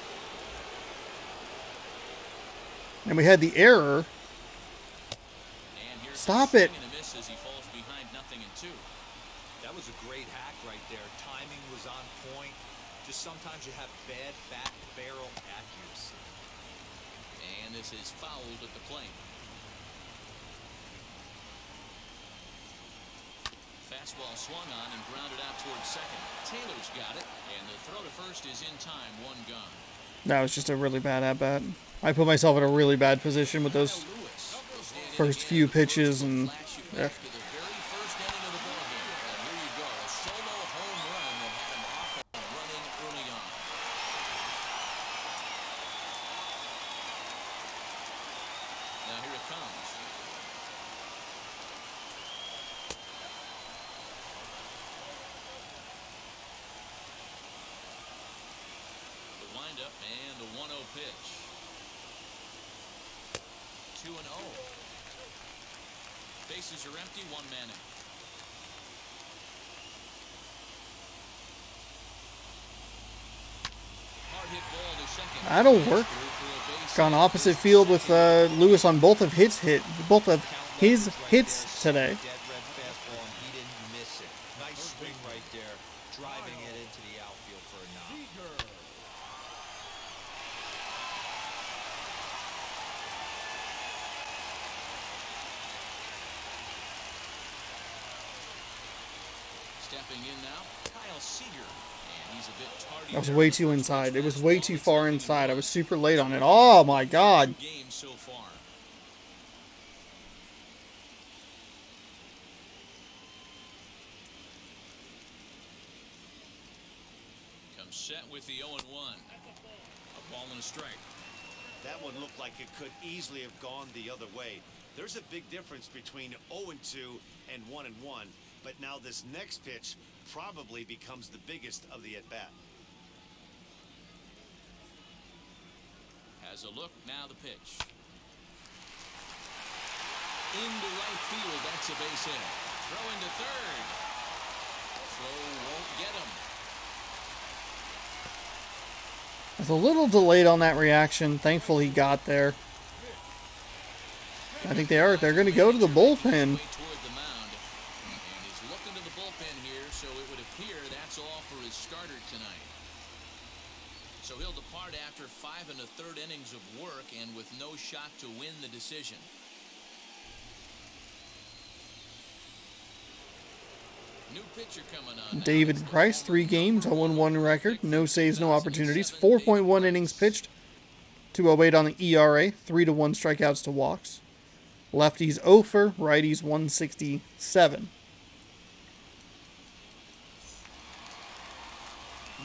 we had the error. Stop it. That was a great hack right there. Timing was on point. Just sometimes you have bad back barrel accuracy. And this is fouled at the plate. Fastball swung on and grounded out towards second. Taylor's got it, and the throw to first is in time, 1 gone. That was just a really bad at-bat. I put myself in a really bad position with those first few pitches, and the very first inning of the ballgame. And here you go, a solo home run that had him off and running early on. Now here it comes. The windup and the 1-0 pitch. 2-0. Bases are empty, 1 man out. Hard hit ball to second. that'll work. Gone opposite field with Lewis on both of his hits today. Dead red fastball, and he didn't miss it. Nice swing right there, driving it into the outfield for a knock. Seager. Stepping in now, Kyle Seager. And he's a bit tardy. That was way too inside. It was way too far inside. I was super late on it. Oh my god. Game so far. Comes set with the 0-1. A ball and a strike. That one looked like it could easily have gone the other way. There's a big difference between 0-2 and 1-1, but now this next pitch probably becomes the biggest of the at-bat. Has a look, now the pitch. Into right field, that's a base hit. Throwing to third. Throw won't get him. I was a little delayed on that reaction. Thankful he got there. I think they're going to go to the bullpen. Toward the mound. And he's looking to the bullpen here, so it would appear that's all for his starter tonight. So he'll depart after 5 1/3 innings of work and with no shot to win the decision. New pitcher coming on. David Price, 3 games, 0-1 record, no saves, no opportunities, 4.1 innings pitched, 2.08 on the ERA, 3-1 strikeouts to walks. Lefties 0 for, righties 167.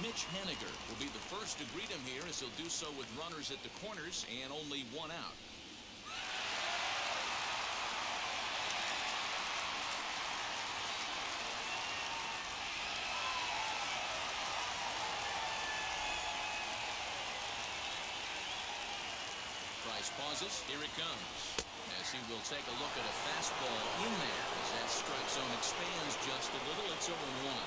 Mitch Haniger will be the first to greet him here, as he'll do so with runners at the corners and only 1 out. Price pauses. Here it comes. As he will take a look at a fastball in there as that strike zone expands just a little. It's 0-1.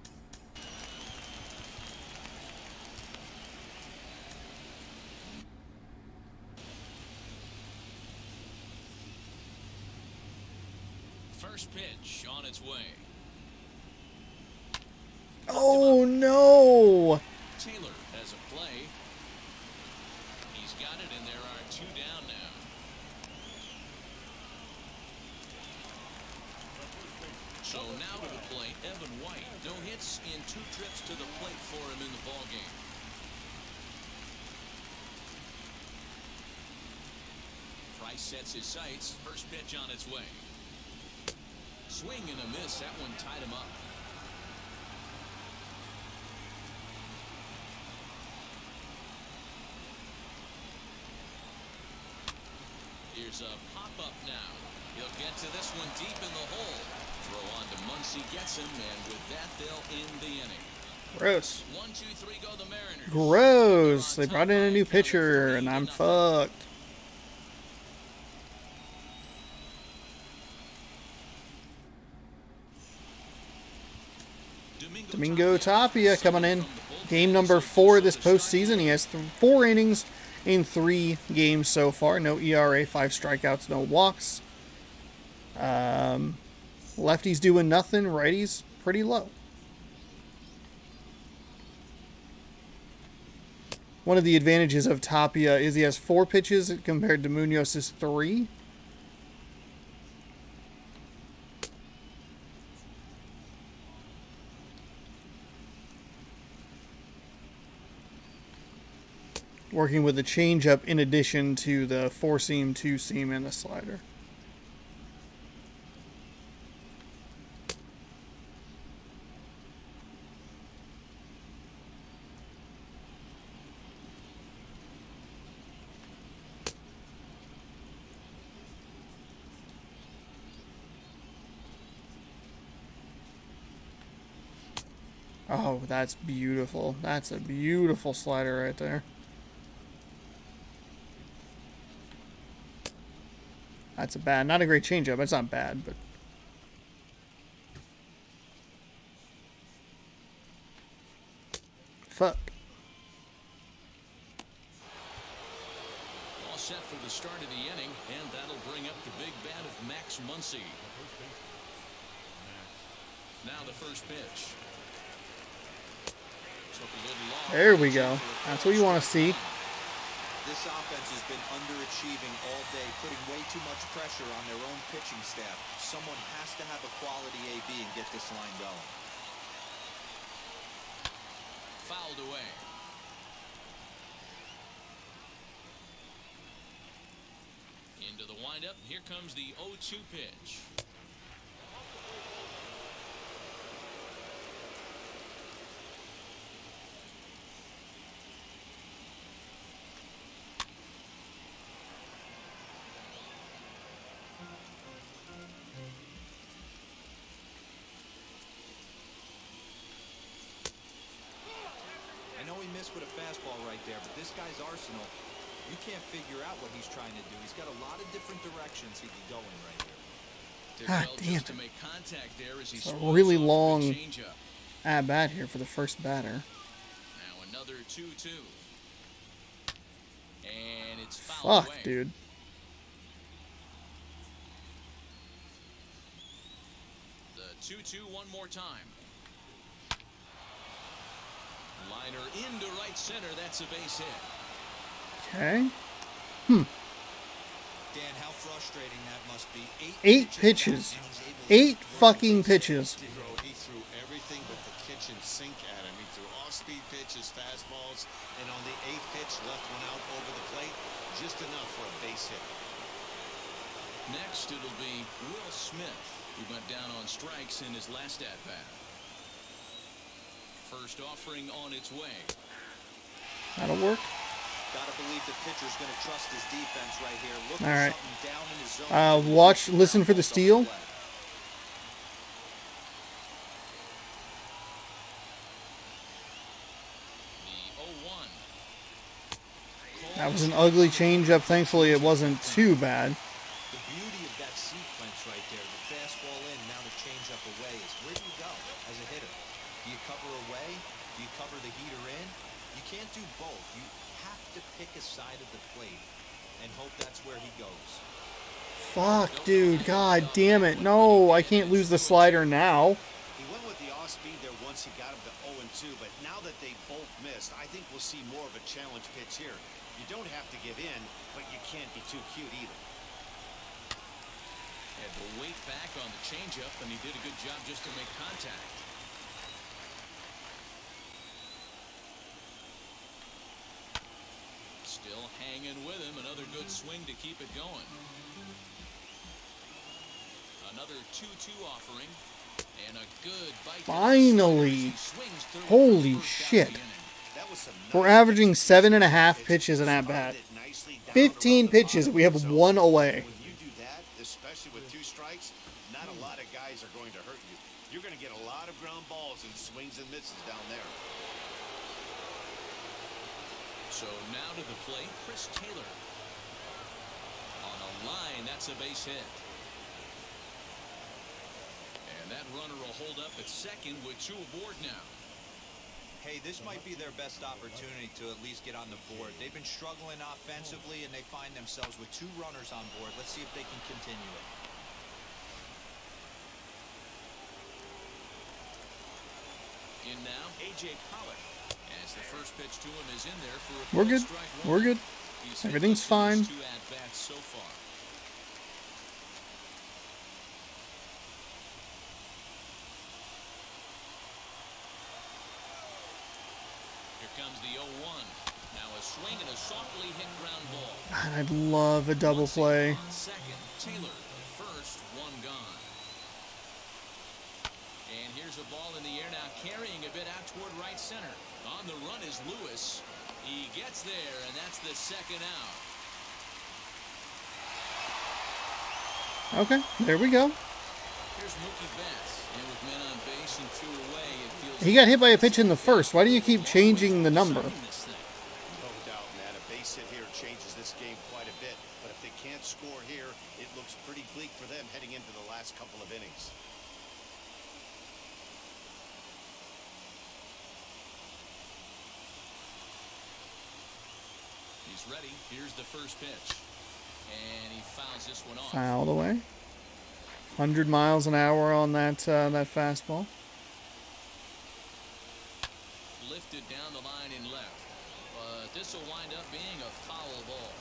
First pitch on its way. Oh no! Taylor has a play. He's got it, and there are 2 down now. So now to the plate, Evan White. No hits in 2 trips to the plate for him in the ballgame. Price sets his sights. First pitch on its way. Swing and a miss. That one tied him up. Here's a pop-up now. He'll get to this one deep in the hole. Throw on to Muncy, gets him, and with that, they'll end the inning. Gross. 1, 2, 3 go the Mariners. Gross. They brought in a new pitcher, and I'm fucked. Domingo Tapia coming in. Game number 4 this postseason. He has 4 innings in 3 games so far. No ERA, 5 strikeouts, no walks. Lefty's doing nothing. Righty's pretty low. One of the advantages of Tapia is he has 4 pitches compared to Munoz's 3. Working with the changeup in addition to the 4-seam, 2-seam, and the slider. Oh, that's beautiful. That's a beautiful slider right there. That's a bad, not a great changeup. It's not bad, but fuck. All set for the start of the inning, and that'll bring up the big bat of Max Muncy. Now the first pitch. Took a little long. There we go. That's what you want to see. This offense has been underachieving all day, putting way too much pressure on their own pitching staff. Someone has to have a quality AB and get this line going. Fouled away. Into the windup. Here comes the 0-2 pitch. I know he missed with a fastball right there, but this guy's arsenal, you can't figure out what he's trying to do. He's got a lot of different directions he can go in right here. God Well, damn just to it. make contact there as he It's a swats really off the long changeup. at bat here for the first batter. Now another 2-2. And it's fouled Fuck, away. dude. The 2-2 one more time. Liner into right center. That's a base hit. Okay. Dan, how frustrating that must be. 8 pitches. 8 fucking pitches. He threw everything but the kitchen sink at him. He threw off-speed pitches, fastballs, and on the 8th pitch, left one out over the plate, just enough for a base hit. Next, it'll be Will Smith, who went down on strikes in his last at-bat. First offering on its way. That'll work. Gotta believe the pitcher's gonna trust his defense right here. Look All for right. something down in his zone. Listen for the steal. The 0-1. That was an ugly changeup. Thankfully, it wasn't too bad. The beauty of that sequence right there, the fastball in, now the changeup away, is where do you go as a hitter? Do you cover away? Do you cover the heater in? You can't do both. You have to pick a side of the plate and hope that's where he goes. Fuck, dude. God damn it. No, I can't lose the slider now. He went with the off-speed there once he got him to 0-2, but now that they both missed, I think we'll see more of a challenge pitch here. You don't have to give in, but you can't be too cute either. Had to wait back on the changeup, and he did a good job just to make contact. Still hanging with him. Another good swing to keep it going. Another 2-2 offering. And a good bite. Finally. Holy shit. We're averaging 7.5 pitches in at bat. 15 pitches. We have one away. When you do that, especially with 2 strikes, not a lot of guys are going to hurt you. You're going to get a lot of ground balls and swings and misses down there. So now to the plate, Chris Taylor. On a line, that's a base hit. And that runner will hold up at second with 2 aboard now. Hey, this might be their best opportunity to at least get on the board. They've been struggling offensively, and they find themselves with 2 runners on board. Let's see if they can continue it. In now, A.J. Pollock. As the first pitch to him is in there for a We're good. strike one. We're good. He's hit Everything's most of fine. his 2 at-bats so far. Here comes the 0-1. Now a swing and a softly hit ground ball. God, I'd love a double play. On second, Taylor, first, 1 gone. And here's a ball in the air now, carrying a bit out toward right center. On the run is Lewis. He gets there, and that's the second out. Okay, there we go. Here's Mookie Betts, and with men on base and 2 away, it feels He got hit by a pitch in the first. Why do you keep changing the number? this thing. No doubt, Matt. A base hit here changes this game quite a bit. But if they can't score here, it looks pretty bleak for them heading into the last couple of innings. He's ready. Here's the first pitch. And he fouls this one off. Fouled away. 100 miles an hour on that that fastball. Lifted down the line and left. But this will wind up being a foul ball.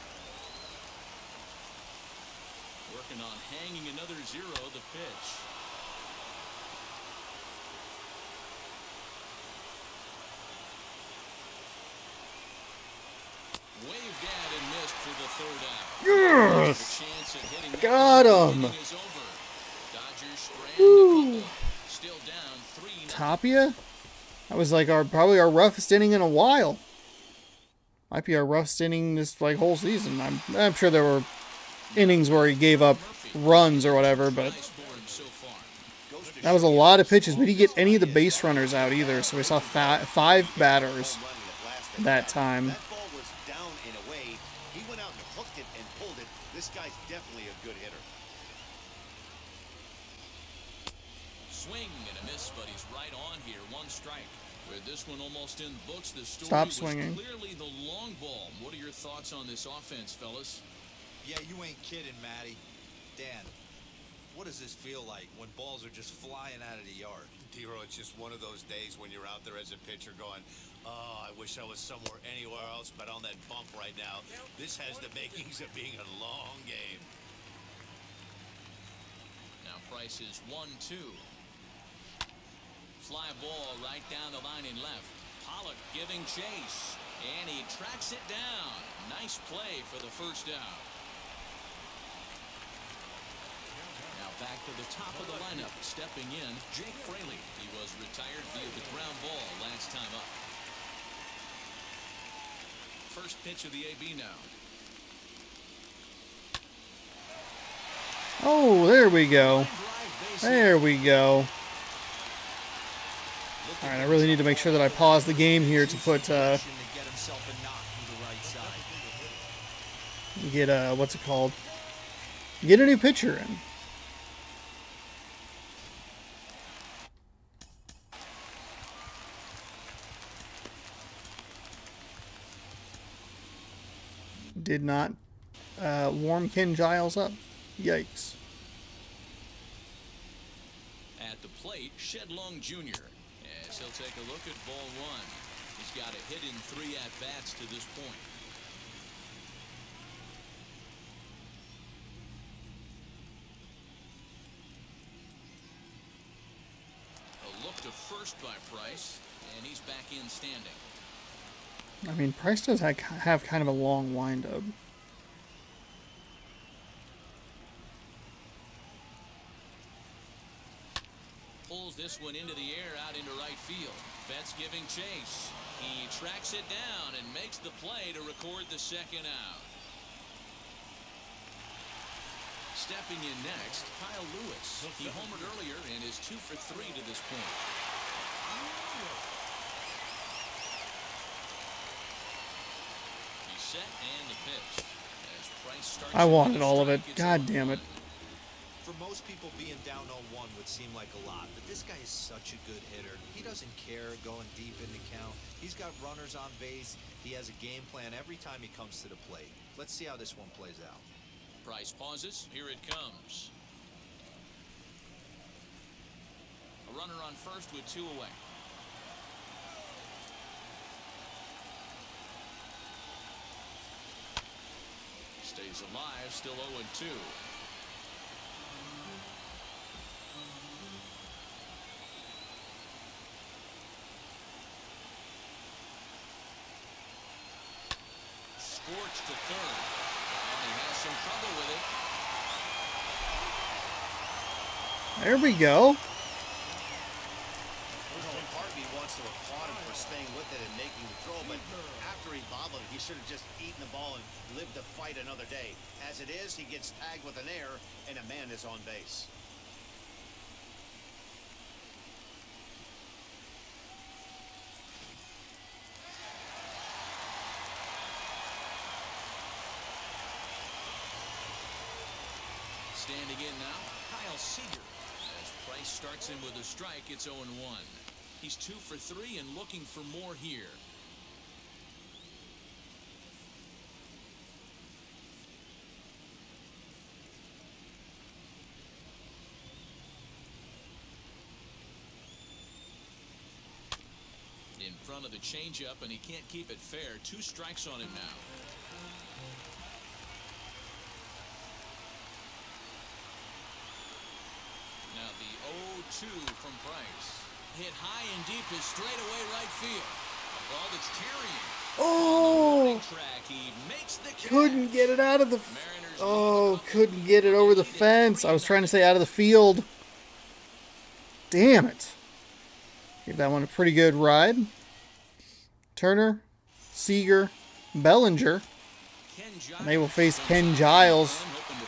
Working on hanging another 0, the pitch. Waved at and missed for the 3rd out. Yes! A chance at hitting that Got one. him. Inning is over. Dodgers strand a couple. Still down 3-0. Tapia? That was like probably our roughest inning in a while. Might be our roughest inning this like whole season. I'm sure there were innings where he gave up runs or whatever, but Nice for him so far. that was a lot of pitches. We didn't get any of the base runners out either, so we saw 5 batters that time. That ball was down and away. He went out and hooked it and pulled it. This guy's definitely a good hitter. Swing and a miss, but he's right on here. 1 strike. With this one almost in the books, the story Stop was swinging. clearly the long ball. What are your thoughts on this offense, fellas? Yeah, you ain't kidding, Matty. Dan, what does this feel like when balls are just flying out of the yard? Dero, it's just one of those days when you're out there as a pitcher going, oh, I wish I was somewhere anywhere else but on that bump right now. This has the makings of being a long game. Now Price is 1-2. Fly ball right down the line and left. Pollock giving chase. And he tracks it down. Nice play for the first out. Now back to the top of the lineup. Stepping in, Jake Fraley. He was retired via the ground ball last time up. First pitch of the AB now. Oh, there we go. There we go. All right, I really need to make sure that I pause the game here to put get what's it called? Get a new pitcher in. Did not warm Ken Giles up. Yikes. At the plate, Shedlong Jr. as he'll take a look at ball one. He's got a hit in 3 at-bats to this point. A look to first by Price, and he's back in standing. I mean, Price does have kind of a long windup. Pulls this one into the air out into right field. Betts giving chase. He tracks it down and makes the play to record the second out. Stepping in next, Kyle Lewis. He homered earlier and is 2 for 3 to this point. He's set and the pitch. As Price starts, I wanted all of it. God damn it. For most people, being down 0-1 would seem like a lot, but this guy is such a good hitter. He doesn't care going deep in the count. He's got runners on base. He has a game plan every time he comes to the plate. Let's see how this one plays out. Price pauses. Here it comes. A runner on first with 2 away. Stays alive, still 0-2. Scorched to third. And he has some trouble with it. There we go. Part of me wants to applaud him for staying with it and making the throw, but after he bobbled, he should have just eaten the ball and lived to fight another day. As it is, he gets tagged with an error, and a man is on base. Standing in now, Kyle Seager. As Price starts him with a strike, it's 0-1. He's 2 for 3 and looking for more here. In front of the changeup, and he can't keep it fair. 2 strikes on him now. Now the 0-2 from Price. Hit high and deep is straightaway right field. A ball that's carrying. Oh! Track. He makes the catch. Couldn't get it out of the... Mariners Oh, couldn't get it over the fence. I was trying to say out of the field. Damn it. Gave that one a pretty good ride. Turner, Seager, Bellinger. And they will face Ken Giles.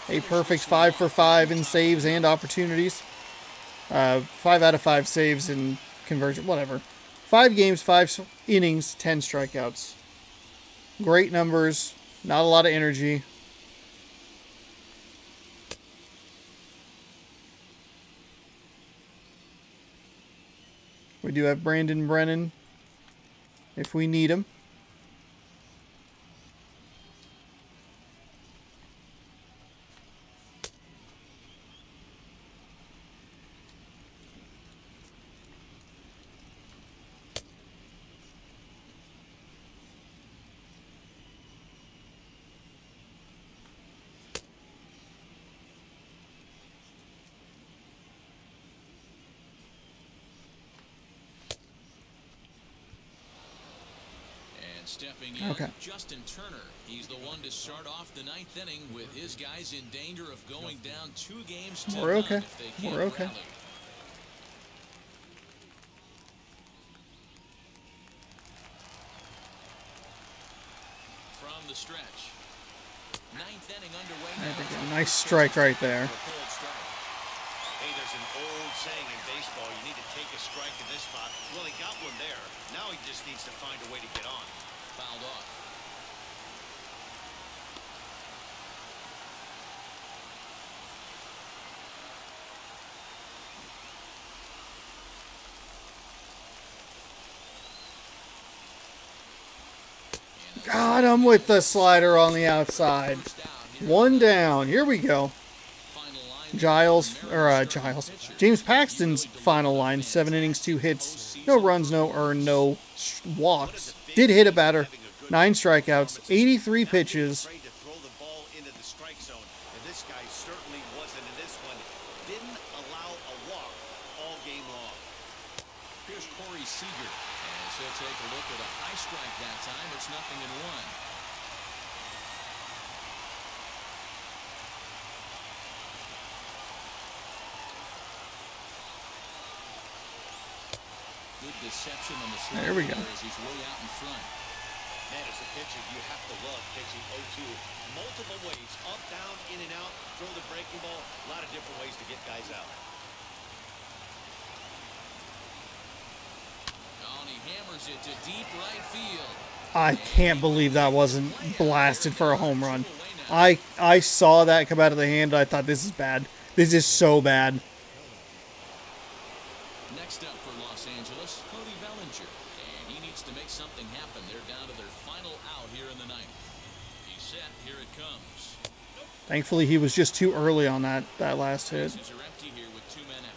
A perfect 5 for 5 in saves and opportunities. 5 out of 5 saves in conversion, whatever. 5 games, 5 innings, 10 strikeouts. Great numbers, not a lot of energy. We do have Brandon Brennan if we need him. Stepping in, Okay. Justin Turner. He's the one to start off the 9th inning with his guys in danger of going down 2 games to We're none okay. if they can't We're okay. rally. From the stretch. 9th inning underway now. There we go. Nice strike right there. Hey, there's an old saying in baseball, you need to take a strike in this spot. Well, he got one there. Now he just needs to find a way to get on. Fouled off. Got him with the slider on the outside. One down. Here we go. James Paxton's final line, 7 innings, 2 hits, no runs, no earned, no walks. Did hit a batter, 9 strikeouts, 83 pitches. Afraid to throw the ball into the strike zone, and this guy certainly wasn't in this one. Didn't allow a walk all game long. Here's Corey Seager, as he'll take a look at a high strike that time. It's 0-1. Good deception on the slide. There we go. As he's way out in front. Man, as a pitcher, you have to love pitching 0-2. Multiple ways, up, down, in and out, throw the breaking ball. A lot of different ways to get guys out. Oh, and he hammers it to deep right field. I can't believe that wasn't blasted for a home run. I saw that come out of the hand. I thought, this is bad. This is so bad. Next up for Los Angeles, Cody Bellinger. And he needs to make something happen. They're down to their final out here in the ninth. He's set. Here it comes. Thankfully, he was just too early on that last hit. Bases are empty here with 2 men out.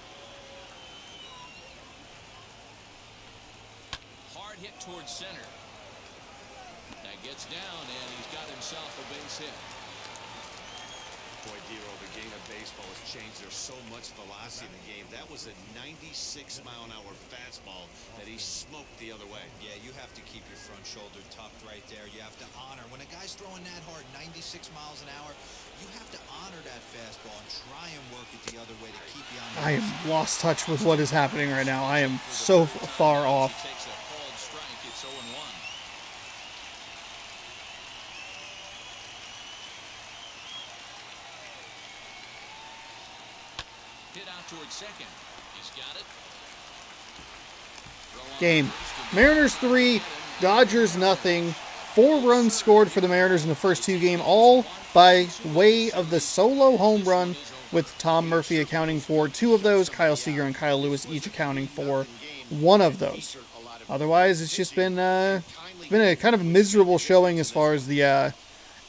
Hard hit towards center. That gets down, and he's got himself a base hit. Boy, Dero, the game of baseball has changed. There's so much velocity in the game. That was a 96-mile-an-hour fastball that he smoked the other way. Yeah, you have to keep your front shoulder tucked right there. You have to honor. When a guy's throwing that hard, 96 miles an hour, you have to honor that fastball and try and work it the other way to keep you on the I have lost touch with what is happening right now. I am so far off. Takes a called strike. It's 0-1. Hit out towards second. He's got it. Game. Mariners 3, Dodgers nothing. 4 runs scored for the Mariners in the first 2 games, all by way of the solo home run, with Tom Murphy accounting for 2 of those, Kyle Seager and Kyle Lewis each accounting for 1 of those. Otherwise, it's just been a kind of miserable showing as far as the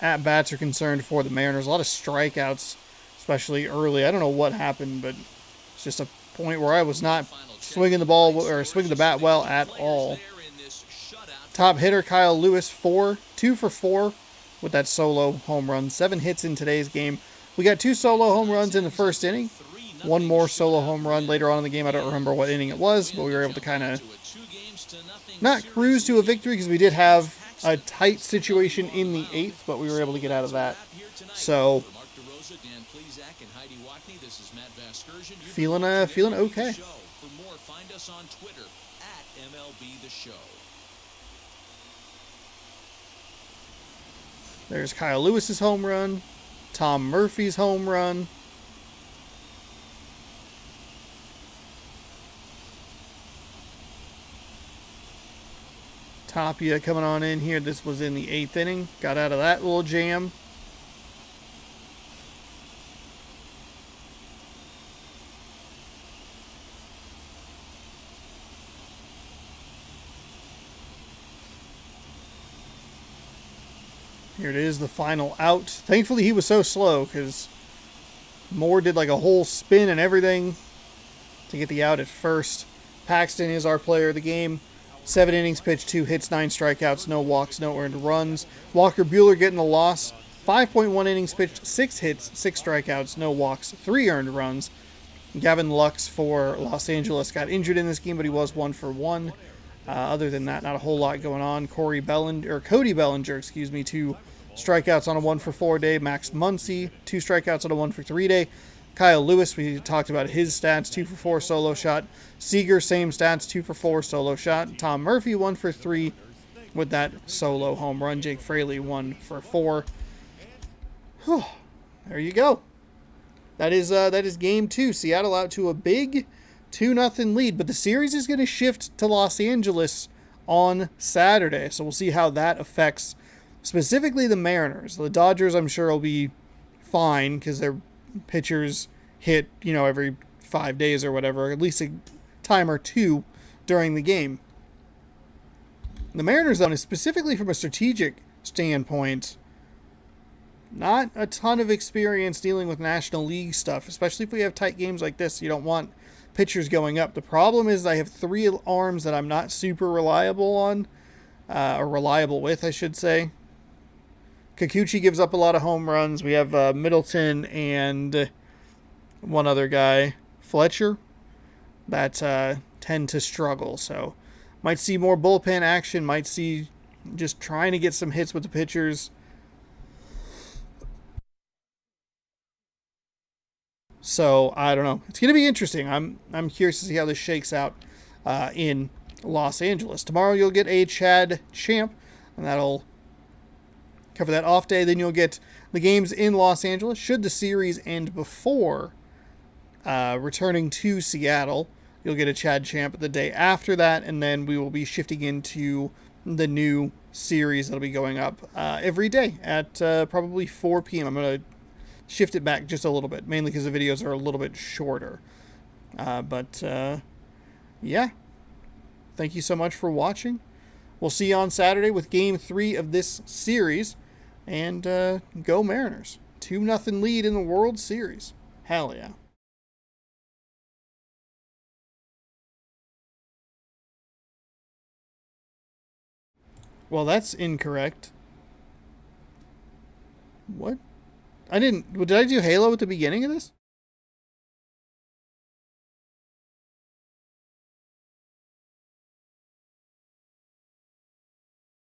at-bats are concerned for the Mariners. A lot of strikeouts, especially early. I don't know what happened, but it's just a point where I was not swinging the ball or swinging the bat well at all. Top hitter Kyle Lewis, 2 for 4 with that solo home run. 7 hits in today's game. We got 2 solo home runs in the first inning. 1 more solo home run later on in the game. I don't remember what inning it was, but we were able to kind of not cruise to a victory because we did have a tight situation in the 8th, but we were able to get out of that. So, feeling okay. For more, find us on Twitter at MLB The Show. There's Kyle Lewis's home run, Tom Murphy's home run. Tapia coming on in here. This was in the 8th inning. Got out of that little jam. Here it is, the final out. Thankfully, he was so slow because Moore did like a whole spin and everything to get the out at first. Paxton is our player of the game. 7 innings pitched, 2 hits, 9 strikeouts, no walks, no earned runs. Walker Buehler getting the loss. 5.1 innings pitched, 6 hits, 6 strikeouts, no walks, 3 earned runs. Gavin Lux for Los Angeles got injured in this game, but he was 1 for 1. Other than that, not a whole lot going on. Cody Bellinger, 2 strikeouts on a 1 for 4 day. Max Muncy, 2 strikeouts on a 1 for 3 day. Kyle Lewis, we talked about his stats, 2 for 4 solo shot. Seager, same stats, 2 for 4 solo shot. Tom Murphy, 1 for 3 with that solo home run. Jake Fraley, 1 for 4. Whew. There you go. That is game 2. Seattle out to a big 2-0 lead, but the series is going to shift to Los Angeles on Saturday, so we'll see how that affects specifically the Mariners. The Dodgers, I'm sure, will be fine because their pitchers hit, every 5 days or whatever, at least a time or 2 during the game. The Mariners, though, specifically from a strategic standpoint, not a ton of experience dealing with National League stuff, especially if we have tight games like this. You don't want pitchers going up. The problem is I have 3 arms that I'm not super reliable on, or reliable with, I should say. Kikuchi gives up a lot of home runs. We have Middleton and one other guy, Fletcher, that tend to struggle. So might see more bullpen action, might see just trying to get some hits with the pitchers. So I don't know. It's going to be interesting. I'm curious to see how this shakes out in Los Angeles. Tomorrow you'll get a Chad Champ, and that'll cover that off day. Then you'll get the games in Los Angeles. Should the series end before returning to Seattle, you'll get a Chad Champ the day after that, and then we will be shifting into the new series that'll be going up every day at probably 4 p.m. I'm going to shift it back just a little bit, mainly because the videos are a little bit shorter. But yeah, thank you so much for watching. We'll see you on Saturday with Game 3 of this series. And go Mariners. 2-0 lead in the World Series. Hell yeah. Well, that's incorrect. What? Did I do Halo at the beginning of this?